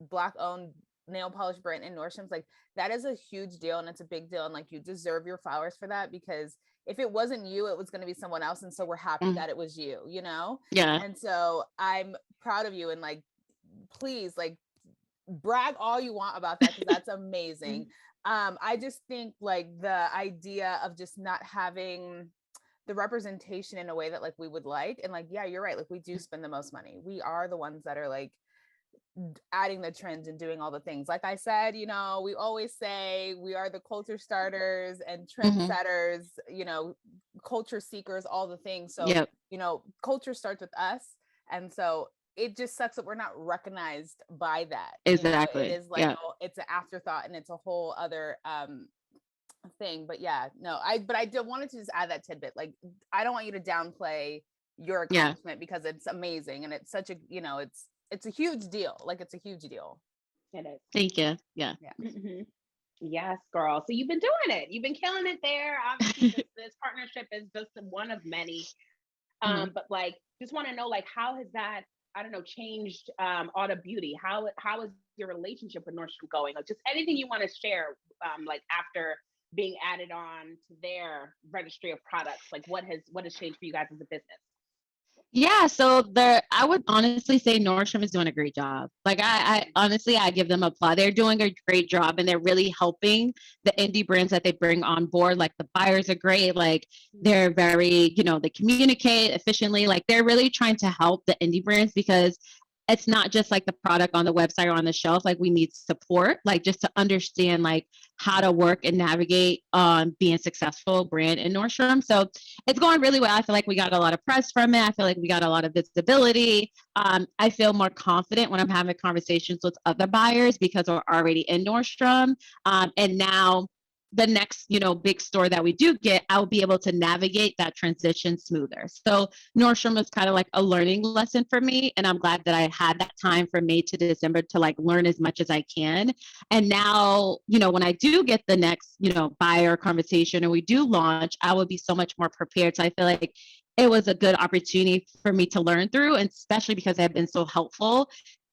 Black owned nail polish brand in Nordstrom's. Like, that is a huge deal, and it's a big deal, and like you deserve your flowers for that, because if it wasn't you, it was going to be someone else, and so we're happy that it was you. Yeah. And so I'm proud of you, and like please, like, brag all you want about that, because that's amazing. I just think like the idea of just not having the representation in a way that like we would like, and like, yeah, you're right, like we do spend the most money. We are the ones that are like adding the trends and doing all the things. Like I said, you know, we always say we are the culture starters and trendsetters, you know, culture seekers, all the things. So, you know, culture starts with us. And so it just sucks that we're not recognized by that. Exactly. You know, it is like, it's an afterthought, and it's a whole other thing. But yeah, no, but I did wanted to just add that tidbit. Like, I don't want you to downplay your accomplishment, because it's amazing, and it's such a, you know, it's a huge deal. Like, it's a huge deal. It is. Thank you. Yeah. Yes, girl. So you've been doing it. You've been killing it there. Obviously, this partnership is just one of many. But like, just want to know, like, how has that, I don't know, changed Auda Beauty? How is your relationship with Nordstrom going? Like, just anything you want to share, like after being added on to their registry of products, like what has changed for you guys as a business? Yeah, so I would honestly say Nordstrom is doing a great job. Like, I honestly, I give them applause. They're doing a great job, and they're really helping the indie brands that they bring on board. Like, the buyers are great. Like, they're very, you know, they communicate efficiently. Like, they're really trying to help the indie brands, because it's not just like the product on the website or on the shelf. Like, we need support, like just to understand like how to work and navigate on being a successful brand in Nordstrom. So it's going really well. I feel like we got a lot of press from it. I feel like we got a lot of visibility. I feel more confident when I'm having conversations with other buyers, because we're already in Nordstrom. And now the next, you know, big store that we do get, I'll be able to navigate that transition smoother. So Nordstrom was kind of like a learning lesson for me. And I'm glad that I had that time from May to December to like learn as much as I can. And now, you know, when I do get the next, you know, buyer conversation and we do launch, I will be so much more prepared. So I feel like it was a good opportunity for me to learn through, and especially because they have been so helpful.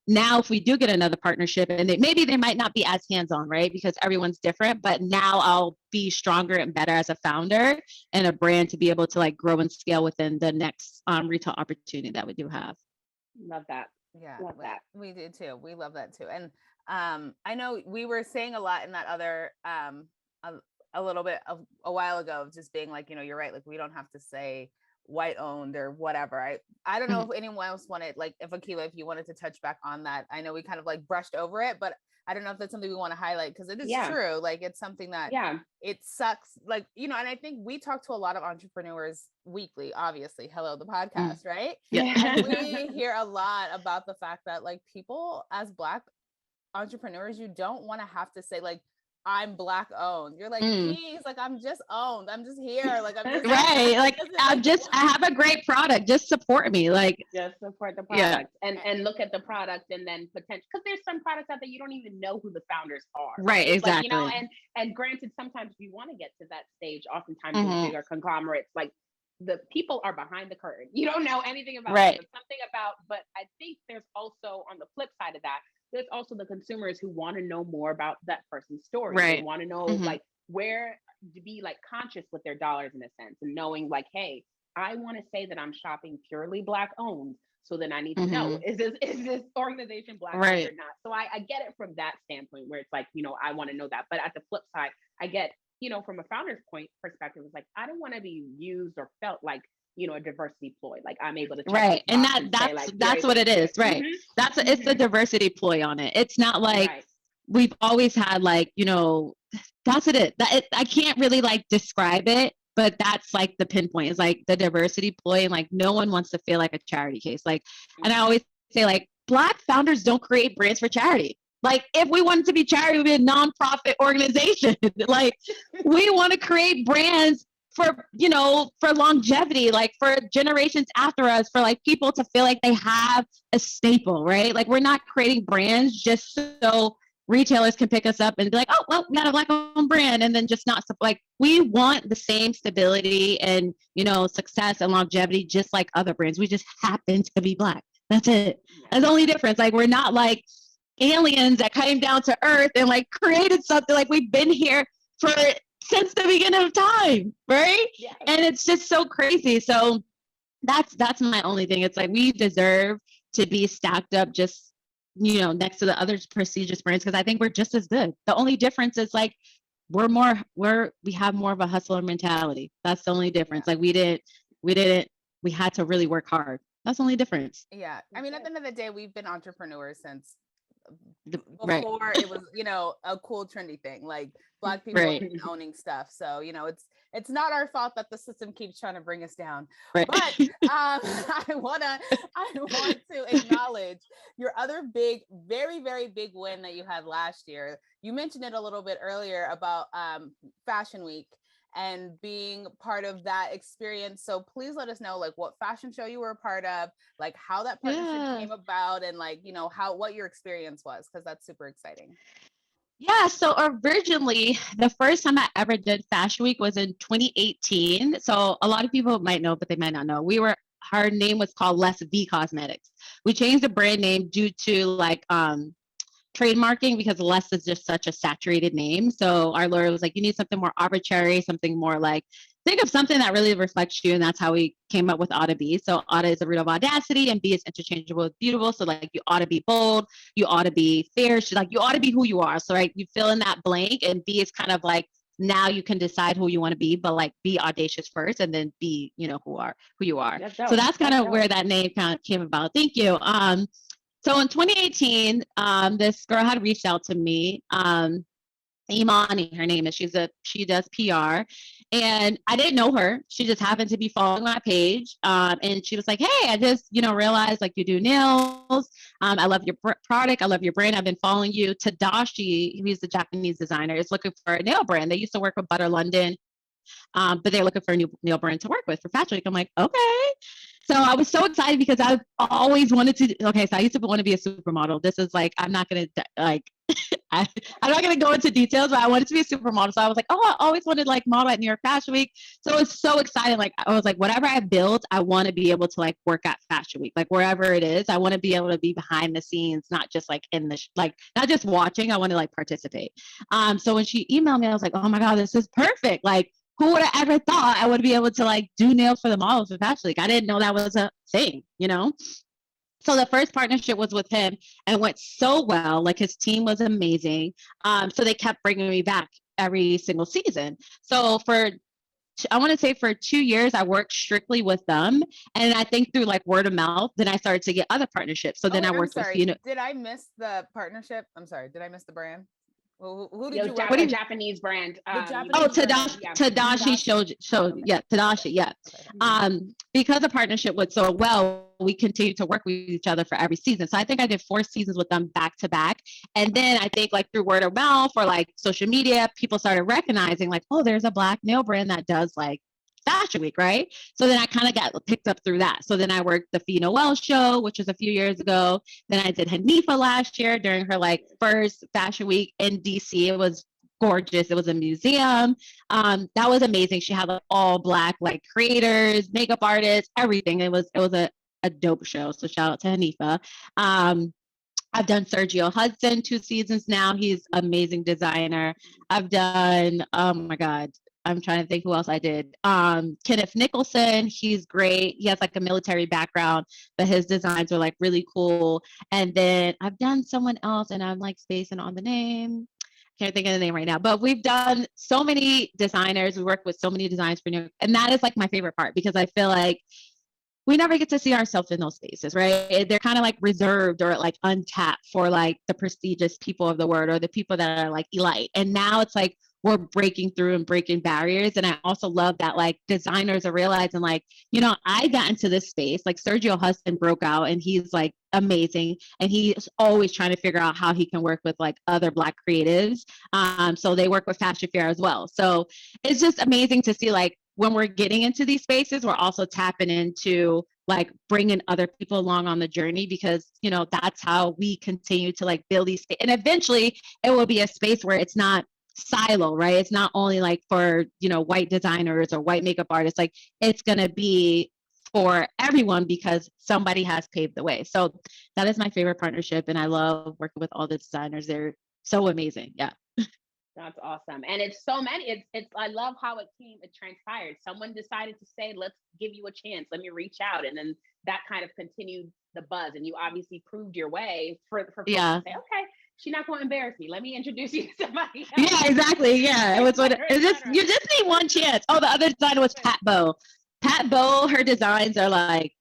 Now, if we do get another partnership, and maybe they might not be as hands-on, right? Because everyone's different, but now I'll be stronger and better as a founder and a brand to be able to like grow and scale within the next retail opportunity that we do have. Love that. Yeah, love that. We did too. We love that too. And I know we were saying a lot in that other a little bit of a while ago, of just being like, you know, you're right. Like, we don't have to say white owned or whatever. I don't know if anyone else wanted, like, if Akilah, if you wanted to touch back on that. I know we kind of like brushed over it, but I don't know if that's something we want to highlight, because it is true. Like, it's something that it sucks. Like, you know, and I think we talk to a lot of entrepreneurs weekly, obviously. Hello, the podcast, right? And we hear a lot about the fact that like people as Black entrepreneurs, you don't want to have to say like, I'm Black owned. You're like, geez, like, I'm just owned. I'm just here. Like, I'm just right. Like, I have a great product. Just support me. Like, just support the product and look at the product, and then potential, because there's some products out there you don't even know who the founders are. Right. Exactly. Like, you know, and granted, sometimes you want to get to that stage. Oftentimes in bigger conglomerates, like the people are behind the curtain. You don't know anything about them, but I think there's also, on the flip side of that, there's also the consumers who want to know more about that person's story. They want to know like where to be like conscious with their dollars, in a sense, and knowing like, hey, I want to say that I'm shopping purely Black owned. So then I need to know, is this organization Black owned or not? So I get it from that standpoint, where it's like, you know, I want to know that. But at the flip side, I get, you know, from a founder's perspective, it's like, I don't want to be used or felt like, you know, a diversity ploy. Like, I'm able to check and that's what it is, right? It's a diversity ploy on it. It's not like we've always had, like, you know, that's it. I can't really like describe it, but that's like the pinpoint, is like the diversity ploy, and like no one wants to feel like a charity case. Like, and I always say, like, Black founders don't create brands for charity. Like, if we wanted to be charity, we'd be a nonprofit organization. Like, we want to create brands for, you know, for longevity, like for generations after us, for like people to feel like they have a staple, right? Like, we're not creating brands just so retailers can pick us up and be like, oh, well, we got a Black owned brand, and then just not like, we want the same stability and, you know, success and longevity just like other brands. We just happen to be Black. That's it. That's the only difference. Like, we're not like aliens that came down to earth and like created something. Like, we've been here since the beginning of time, right? And it's just so crazy. So that's my only thing. It's like, we deserve to be stacked up just next to the other prestigious brands, because I think we're just as good. The only difference is like we have more of a hustler mentality. That's the only difference. Yeah. Like we had to really work hard. That's the only difference. Yeah. I mean, at the end of the day, we've been entrepreneurs since Right. before it was, a cool trendy thing. Like Black people Right. have been owning stuff. So, it's not our fault that the system keeps trying to bring us down. Right. But I want to acknowledge your other big, very, very big win that you had last year. You mentioned it a little bit earlier about Fashion Week and being part of that experience. So please let us know like what fashion show you were a part of, like how that partnership came about, and like, what your experience was, because that's super exciting. Yeah, so originally, the first time I ever did Fashion Week was in 2018. So a lot of people might know, but they might not know. Her name was called Les V Cosmetics. We changed the brand name due to like trademarking, because Les is just such a saturated name. So our lawyer was like, you need something more arbitrary, something more like, think of something that really reflects you. And that's how we came up with Auda B. So Auda is a root of audacity, and B is interchangeable with beautiful. So like you ought to be bold, you ought to be fierce, like you ought to be who you are. So like you fill in that blank, and B is kind of like, now you can decide who you want to be, but like be audacious first, and then be, who you are. So that's kind of where that name kind of came about. Thank you. So in 2018, this girl had reached out to me, Imani, her name is, she does PR, and I didn't know her. She just happened to be following my page. And she was like, hey, I just, realized like you do nails. I love your product. I love your brand. I've been following you. Tadashi, who's the Japanese designer, is looking for a nail brand. They used to work with Butter London. But they're looking for a new nail brand to work with for Fashion Week. I'm like, okay. So I was so excited because I've always wanted to. Okay, so I used to want to be a supermodel. This is like, I'm not gonna like, I'm not gonna go into details, but I wanted to be a supermodel. So I was like, oh, I always wanted like model at New York Fashion Week. So it was so exciting. Like I was like, whatever I build, I want to be able to like work at Fashion Week, like wherever it is. I want to be able to be behind the scenes, not just like in the like not just watching. I want to like participate. So when she emailed me, I was like, oh my god, this is perfect. Like, who would have ever thought I would be able to like do nails for the models for Fashion Week? I didn't know that was a thing, So the first partnership was with him, and it went so well. Like his team was amazing. So they kept bringing me back every single season. So I want to say for 2 years, I worked strictly with them. And I think through like word of mouth, then I started to get other partnerships. So then I worked with, Did I miss the partnership? I'm sorry. Did I miss the brand? Who did you work with? Japanese brand. Tadashi showed Tadashi, yeah. Because the partnership went so well, we continued to work with each other for every season. So I think I did 4 seasons with them back to back. And then I think like through word of mouth or like social media, people started recognizing like, oh, there's a Black nail brand that does like Fashion Week, right? So then I kind of got picked up through that. So then I worked the Fee Noel show, which was a few years ago. Then I did Hanifa last year during her like first Fashion Week in DC. It was gorgeous. It was a museum. That was amazing. She had like all Black like creators, makeup artists, everything. It was a dope show. So shout out to Hanifa. I've done Sergio Hudson 2 seasons now. He's amazing designer. I've done, oh my God, I'm trying to think who else I did. Kenneth Nicholson, he's great. He has like a military background, but his designs are like really cool. And then I've done someone else, and I'm like spacing on the name. Can't think of the name right now, but we've done so many designers. We work with so many designers for New York, and that is like my favorite part, because I feel like we never get to see ourselves in those spaces, right? They're kind of like reserved or like untapped for like the prestigious people of the world, or the people that are like elite. And now it's like we're breaking through and breaking barriers. And I also love that like designers are realizing like, I got into this space, like Sergio Hudson broke out, and he's like amazing. And he's always trying to figure out how he can work with like other Black creatives. So they work with Fashion Fair as well. So it's just amazing to see like when we're getting into these spaces, we're also tapping into like bringing other people along on the journey, because, that's how we continue to like build these. And eventually it will be a space where it's not silo, right? It's not only like for, white designers or white makeup artists, like it's going to be for everyone, because somebody has paved the way. So that is my favorite partnership. And I love working with all the designers. They're so amazing. Yeah. That's awesome. And it's so many. I love how it transpired. Someone decided to say, let's give you a chance. Let me reach out. And then that kind of continued the buzz. And you obviously proved your way for folks to say, okay, she's not going to embarrass me. Let me introduce you to somebody else. Yeah, exactly. Yeah. It was what you just need one chance. Oh, the other designer was Pat Bow. Pat Bow, her designs are like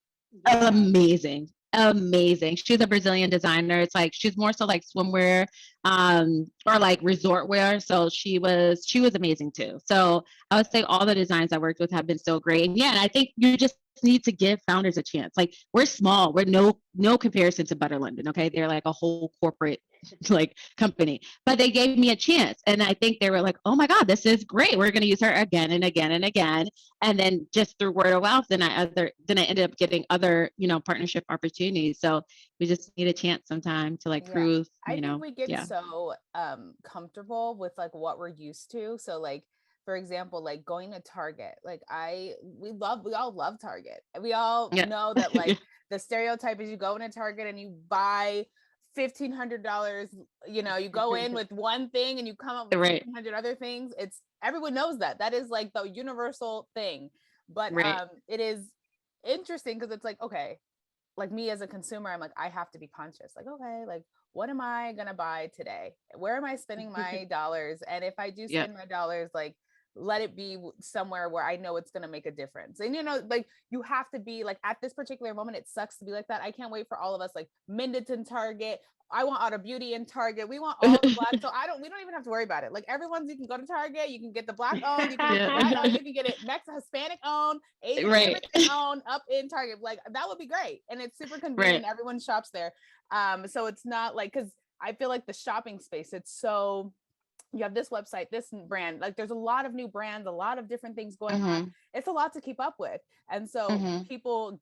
amazing. Amazing. She's a Brazilian designer. It's like she's more so like swimwear or like resort wear. So she was amazing too. So I would say all the designs I worked with have been so great. And yeah, and I think you just need to give founders a chance. Like we're small. We're no comparison to Butter London. Okay. They're like a whole corporate like company, but they gave me a chance. And I think they were like, oh my God, this is great. We're going to use her again and again and again. And then just through word of mouth, then I ended up getting other, partnership opportunities. So we just need a chance sometime to like prove, I think we get so comfortable with like what we're used to. So like, for example, like going to Target, like we all love Target. We all know that like the stereotype is you go into Target and you buy $1,500, you go in with one thing and you come up with 1,500 other things. Everyone knows that is like the universal thing, but it is interesting because it's like, okay, like me as a consumer, I'm like, I have to be conscious, like, okay, like what am I gonna buy today? Where am I spending my dollars? And if I do spend my dollars, like let it be somewhere where I know it's going to make a difference. And, like you have to be like at this particular moment, it sucks to be like that. I can't wait for all of us, like Mendleton Target. I want Auda Beauty in Target. We want all the black. So we don't even have to worry about it. Like you can go to Target, you can get the black owned, you can get the white owned, you can get it Mexican, Hispanic owned, Asian, everything owned up in Target. Like that would be great. And it's super convenient. Everyone shops there. So it's not like, cause I feel like the shopping space, it's so, you have this website, this brand, like there's a lot of new brands, a lot of different things going on. It's a lot to keep up with. And so people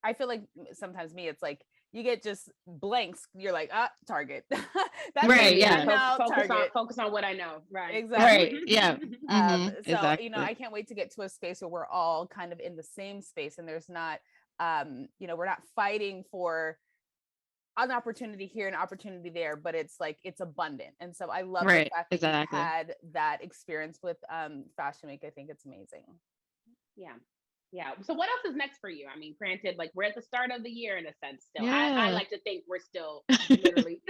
I feel like sometimes it's like, you get just blanks. You're like, Target. That's right. Yeah. Focus on what I know. Right. Exactly. Right. Yeah. So, exactly. I can't wait to get to a space where we're all kind of in the same space and there's not, we're not fighting for an opportunity here, an opportunity there, but it's like it's abundant. And so I love the fact that you had that experience with Fashion Week. I think it's amazing. Yeah. So what else is next for you? I mean, granted, like we're at the start of the year in a sense still. I like to think we're still literally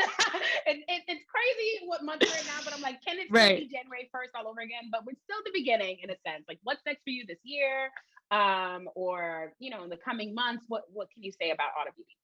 it's crazy what month we're in now, but I'm like, can it still be January 1st all over again? But we're still at the beginning in a sense. Like what's next for you this year? Or in the coming months, what can you say about Auda Beauty?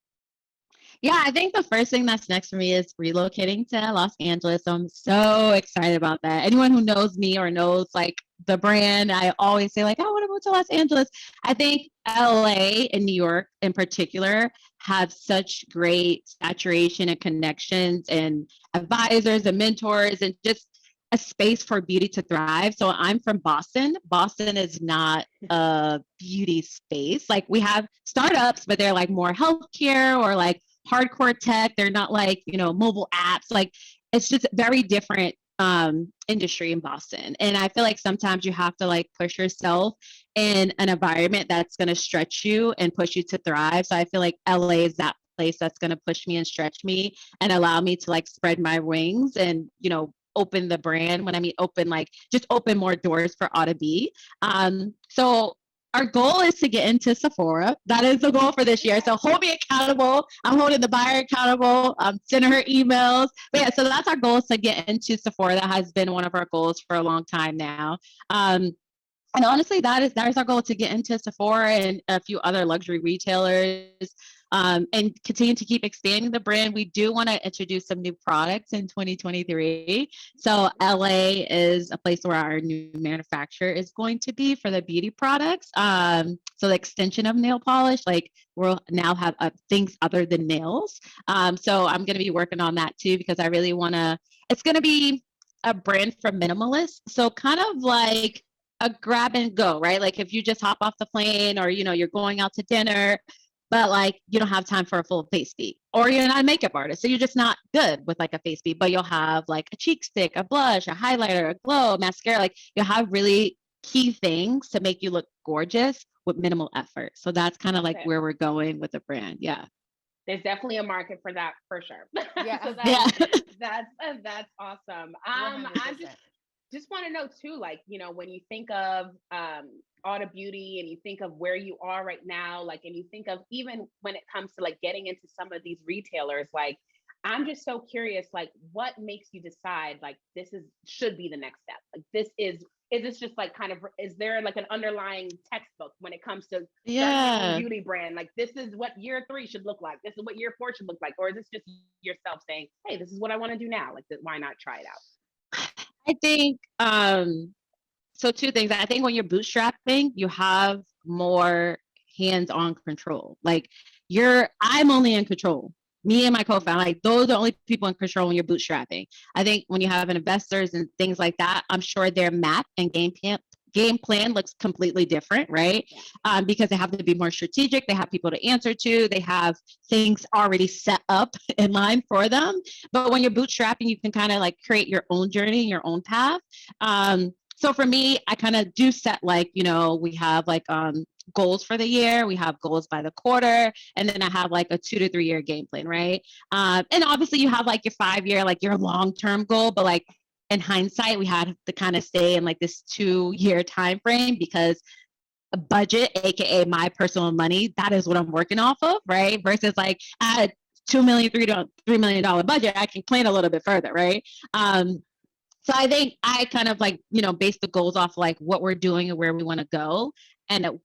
Yeah, I think the first thing that's next for me is relocating to Los Angeles. So I'm so excited about that. Anyone who knows me or knows like the brand, I always say like, I want to go to Los Angeles. I think LA and New York in particular have such great saturation and connections and advisors and mentors and just a space for beauty to thrive. So I'm from Boston. Boston is not a beauty space. Like we have startups, but they're like more healthcare or like hardcore tech. They're not like, mobile apps. Like it's just very different industry in Boston. And I feel like sometimes you have to like push yourself in an environment that's going to stretch you and push you to thrive. So I feel like LA is that place that's going to push me and stretch me and allow me to like spread my wings and, open the brand. When I mean open, like just open more doors for Auda Beauty. So our goal is to get into Sephora. That is the goal for this year. So hold me accountable. I'm holding the buyer accountable. I'm sending her emails. But yeah, so that's our goal, is to get into Sephora. That has been one of our goals for a long time now. And honestly, that is our goal, to get into Sephora and a few other luxury retailers. And continue to keep expanding the brand. We do want to introduce some new products in 2023. So LA is a place where our new manufacturer is going to be for the beauty products. So the extension of nail polish, like we'll now have things other than nails. So I'm going to be working on that too, because I really want to, it's going to be a brand for minimalists. So kind of like a grab and go, right? Like if you just hop off the plane or, you're going out to dinner, but like you don't have time for a full face beat, or you're not a makeup artist, so you're just not good with like a face beat, but you'll have like a cheek stick, a blush, a highlighter, a glow, a mascara. Like you'll have really key things to make you look gorgeous with minimal effort. So that's kind of like where we're going with the brand. Yeah. There's definitely a market for that for sure. Yeah. So Yeah. that's awesome. 100%. Just want to know too, like, when you think of Auda Beauty and you think of where you are right now, like, and you think of even when it comes to like getting into some of these retailers, like, I'm just so curious, like, what makes you decide like should be the next step? Like, is this just like kind of, is there like an underlying textbook when it comes to starting your own beauty brand? Like, this is what year 3 should look like. This is what year 4 should look like. Or is this just yourself saying, hey, this is what I want to do now? Like, why not try it out? I think so 2 things. I think when you're bootstrapping, you have more hands-on control. Like I'm only in control. Me and my co-founder, like those are the only people in control when you're bootstrapping. I think when you have investors and things like that, I'm sure their map and game plan looks completely different, right? Because they have to be more strategic. They have people to answer to. They have things already set up in line for them. But when you're bootstrapping, you can kind of like create your own journey, your own path. So for me, I kind of do set like, we have like goals for the year. We have goals by the quarter. And then I have like a 2 to 3 year game plan, right? And obviously you have like your 5-year, like your long-term goal, but like in hindsight, we had to kind of stay in like this 2-year time frame because a budget, aka my personal money, that is what I'm working off of, right? Versus like at $2 million, $3 million budget, I can plan a little bit further, right? So I think I kind of like, base the goals off like what we're doing and where we want to go and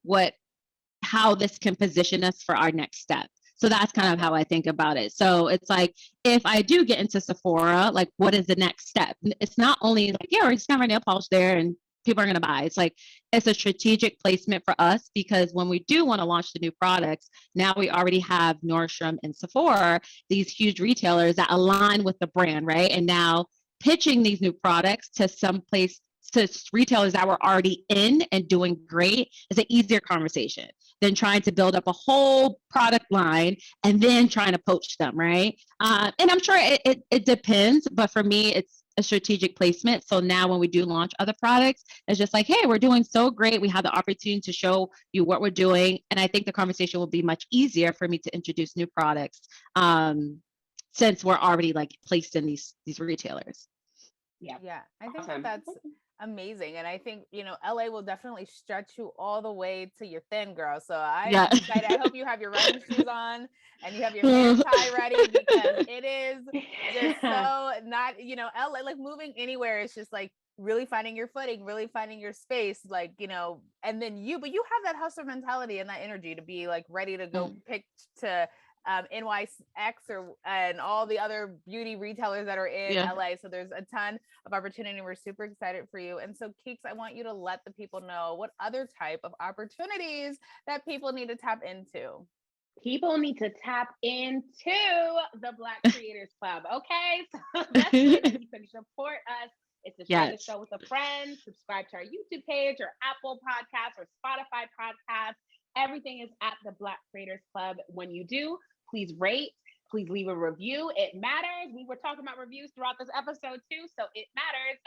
how this can position us for our next step. So that's kind of how I think about it. So it's like, if I do get into Sephora, like what is the next step? It's not only like, yeah, we're just gonna have nail polish there and people are going to buy. It's like, it's a strategic placement for us because when we do want to launch the new products, now we already have Nordstrom and Sephora, these huge retailers that align with the brand, right? And now pitching these new products to retailers that were already in and doing great is an easier conversation than trying to build up a whole product line and then trying to poach them, right? And I'm sure it depends, but for me, it's a strategic placement. So now when we do launch other products, it's just like, hey, we're doing so great. We have the opportunity to show you what we're doing. And I think the conversation will be much easier for me to introduce new products since we're already like placed in these retailers. Yeah, I think that's amazing. And I think, LA will definitely stretch you all the way to your thin, girl. So I'm excited. I hope you have your running shoes on and you have your hair tie ready because it is just so not, LA, like moving anywhere is just like really finding your footing, really finding your space, like, and then but you have that hustler mentality and that energy to be like ready to go pick to NYX and all the other beauty retailers that are in LA. So there's a ton of opportunity. We're super excited for you. And so Keeks, I want you to let the people know what other type of opportunities that people need to tap into. People need to tap into the Black Creators Club. Okay. So that's the way that you can support us. It's to share the show with a friend, subscribe to our YouTube page or Apple Podcasts or Spotify Podcasts. Everything is at the Black Creators Club. When you do, please rate, please leave a review. It matters. We were talking about reviews throughout this episode too, so it matters.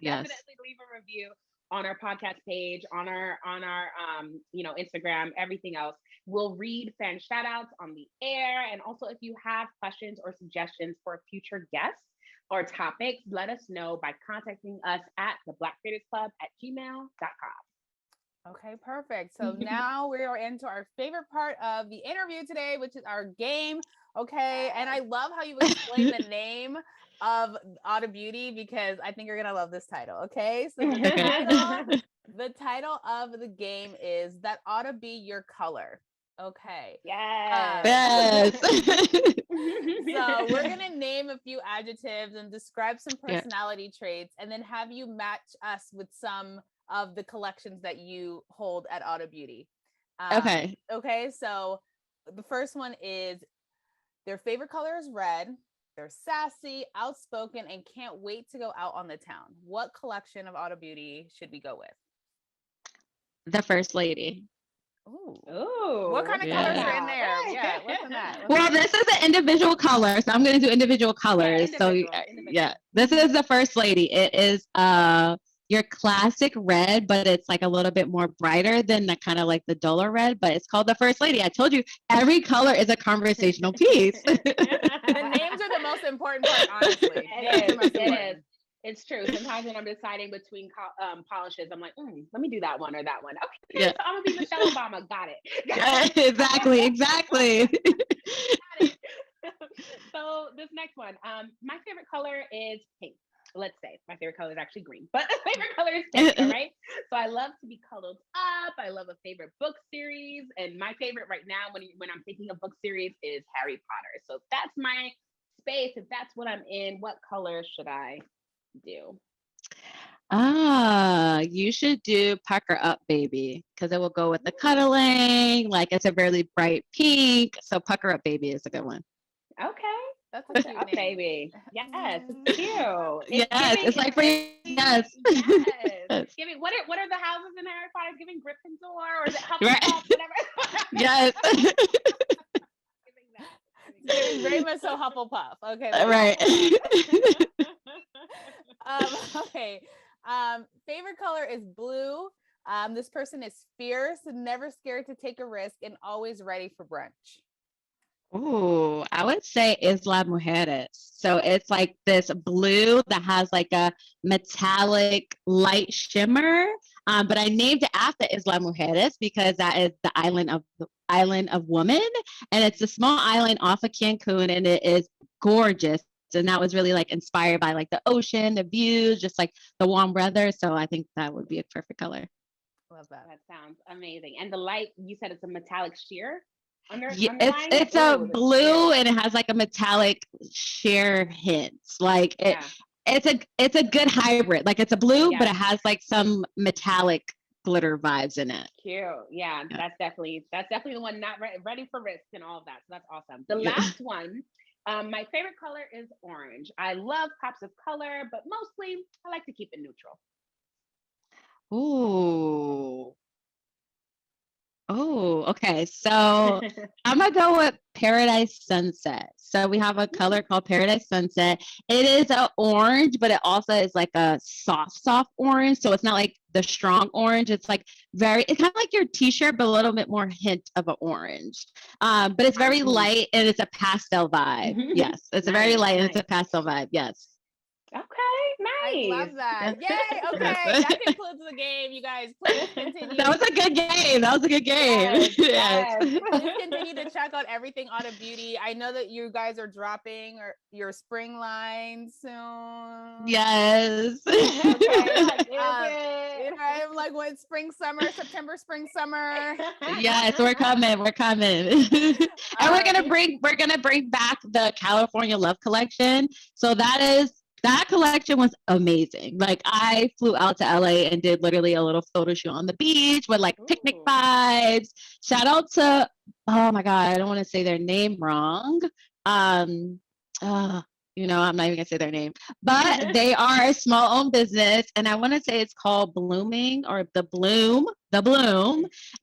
Definitely leave a review on our podcast page, on our Instagram, everything else. We'll read fan shout outs on the air. And also if you have questions or suggestions for future guests or topics, let us know by contacting us at theblackcreatorsclub@gmail.com. Okay, perfect. So now we are into our favorite part of the interview today, which is our game. Okay. And I love how you explain the name of Auda Beauty because I think you're going to love this title. Okay. So the title of the game is That Oughta Be Your Color. Okay. Yes. So we're going to name a few adjectives and describe some personality traits and then have you match us with some of the collections that you hold at Auda Beauty. Okay. So the first one is their favorite color is red. They're sassy, outspoken, and can't wait to go out on the town. What collection of Auda Beauty should we go with? The First Lady. Ooh. What kind of colors are in there? Yeah. What's in that? Well, this is an individual color, so I'm going to do individual colors. This is the First Lady. It is your classic red, but it's like a little bit more brighter than the kind of like the duller red, but it's called the First Lady. I told you every color is a conversational piece. The names are the most important part, honestly. It is. It's true. Sometimes when I'm deciding between polishes, I'm like, let me do that one or that one. Okay, yeah. So I'm gonna be Michelle Obama. Got it. Exactly. So this next one, my favorite color is pink. Let's say my favorite color is actually green, but my favorite color is pink. All right. So I love to be colored up. I love a favorite book series, and my favorite right now, when I'm thinking of book series, is Harry Potter. So that's my space. If that's what I'm in, what color should I do? You should do Pucker Up Baby, because it will go with the cuddling. Like, it's a really bright pink. So Pucker Up Baby is a good one. Okay. That's a cute Up Baby. Yes, it's cute. It's like for you. Yes. Yes. Giving what are the houses in Harry Potter? Giving Gryffindor, or is it Hufflepuff? Whatever. Yes. Giving very much so Hufflepuff. Okay. Right. Okay. Favorite color is blue. This person is fierce, never scared to take a risk, and always ready for brunch. Ooh, I would say Isla Mujeres. So it's like this blue that has like a metallic light shimmer. But I named it after Isla Mujeres because that is the island of women, and it's a small island off of Cancun, and it is gorgeous. And that was really like inspired by like the ocean, the views, just like the warm weather. So I think that would be a perfect color. Love that. That sounds amazing. And the light, you said it's a metallic sheer? It's a blue, and it has like a metallic sheer hints. Like it's a good hybrid. Like it's a blue, but it has like some metallic glitter vibes in it. Cute. Yeah. That's definitely the one not ready for risk and all of that. So that's awesome. The last one. My favorite color is orange. I love pops of color, but mostly I like to keep it neutral. Oh, okay. So I'm gonna go with Paradise Sunset. So we have a color called Paradise Sunset. It is an orange, but it also is like a soft orange. So it's not like the strong orange. It's like it's kind of like your t-shirt, but a little bit more hint of an orange. But it's very light, and it's a pastel vibe. Yes, it's very light, and it's a pastel vibe. Yes. Okay, nice. I love that. Yay. Okay. That concludes the game, you guys. Please continue. That was a good game. Yes. Please continue to check out everything Auda Beauty. I know that you guys are dropping your spring line soon. Yes. I'm like, what, September, spring, summer. Yes, we're coming. And we're gonna bring back the California Love collection. So that collection was amazing. Like, I flew out to LA and did literally a little photo shoot on the beach with like picnic vibes. Shout out to, oh my God, I don't want to say their name wrong. I'm not even gonna say their name, but they are a small owned business, and I want to say it's called Blooming or the Bloom,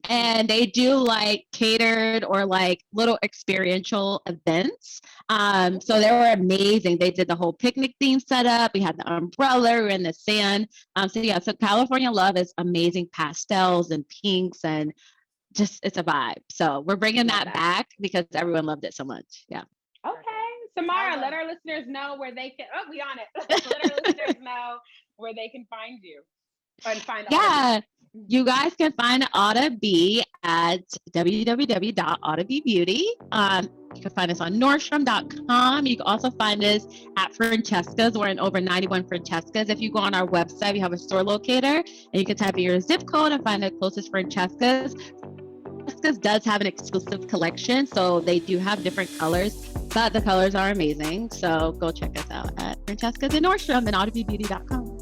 and they do like catered or like little experiential events. So they were amazing. They did the whole picnic theme setup. We had the umbrella, we were in the sand. So California Love is amazing pastels and pinks, and just it's a vibe. So we're bringing that back because everyone loved it so much. Yeah. Okay. Samara, let our listeners know where they can. Oh, we on it. Let our listeners know where they can find you and find. Yeah, you guys can find Auda B at www.audabeauty. You can find us on Nordstrom.com. You can also find us at Francesca's. We're in over 91 Francesca's. If you go on our website, we have a store locator, and you can type in your zip code and find the closest Francesca's. Francesca's does have an exclusive collection, so they do have different colors, but the colors are amazing. So go check us out at Francesca's and Nordstrom and audabeauty.com.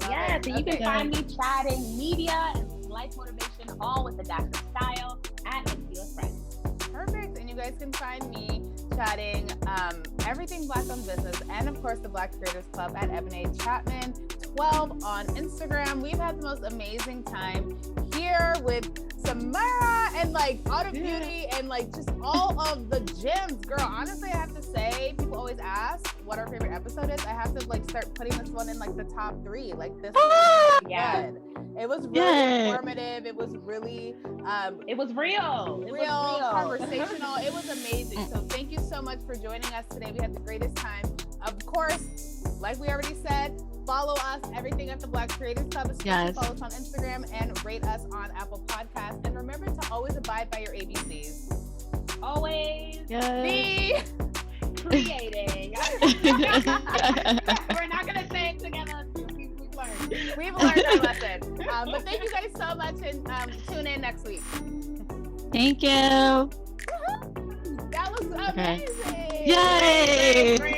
Yes, and you can find me chatting media and life motivation, all with the dash of style at Feel Friends. Perfect. And you guys can find me chatting everything Black owned business, and of course the Black Creators Club at Ebony Chapman 12 on Instagram. We've had the most amazing time here with Samara and and like Auda Beauty and like just all of the gems, girl. Honestly, I have to say, people always ask what our favorite episode is. I have to like start putting this one in like the top 3. Like this was really good. It was really informative. It was really it was real. Conversational. It was amazing. So thank you so much for joining us today. We had the greatest time. Of course, like we already said, follow us, everything at the Black Creators Club. Especially follow us on Instagram and rate us on Apple Podcasts. And remember to always abide by your ABCs. Always be creating. We're not gonna say it together. We've learned our lesson. But thank you guys so much, and tune in next week. Thank you. That was amazing. Yay! Great.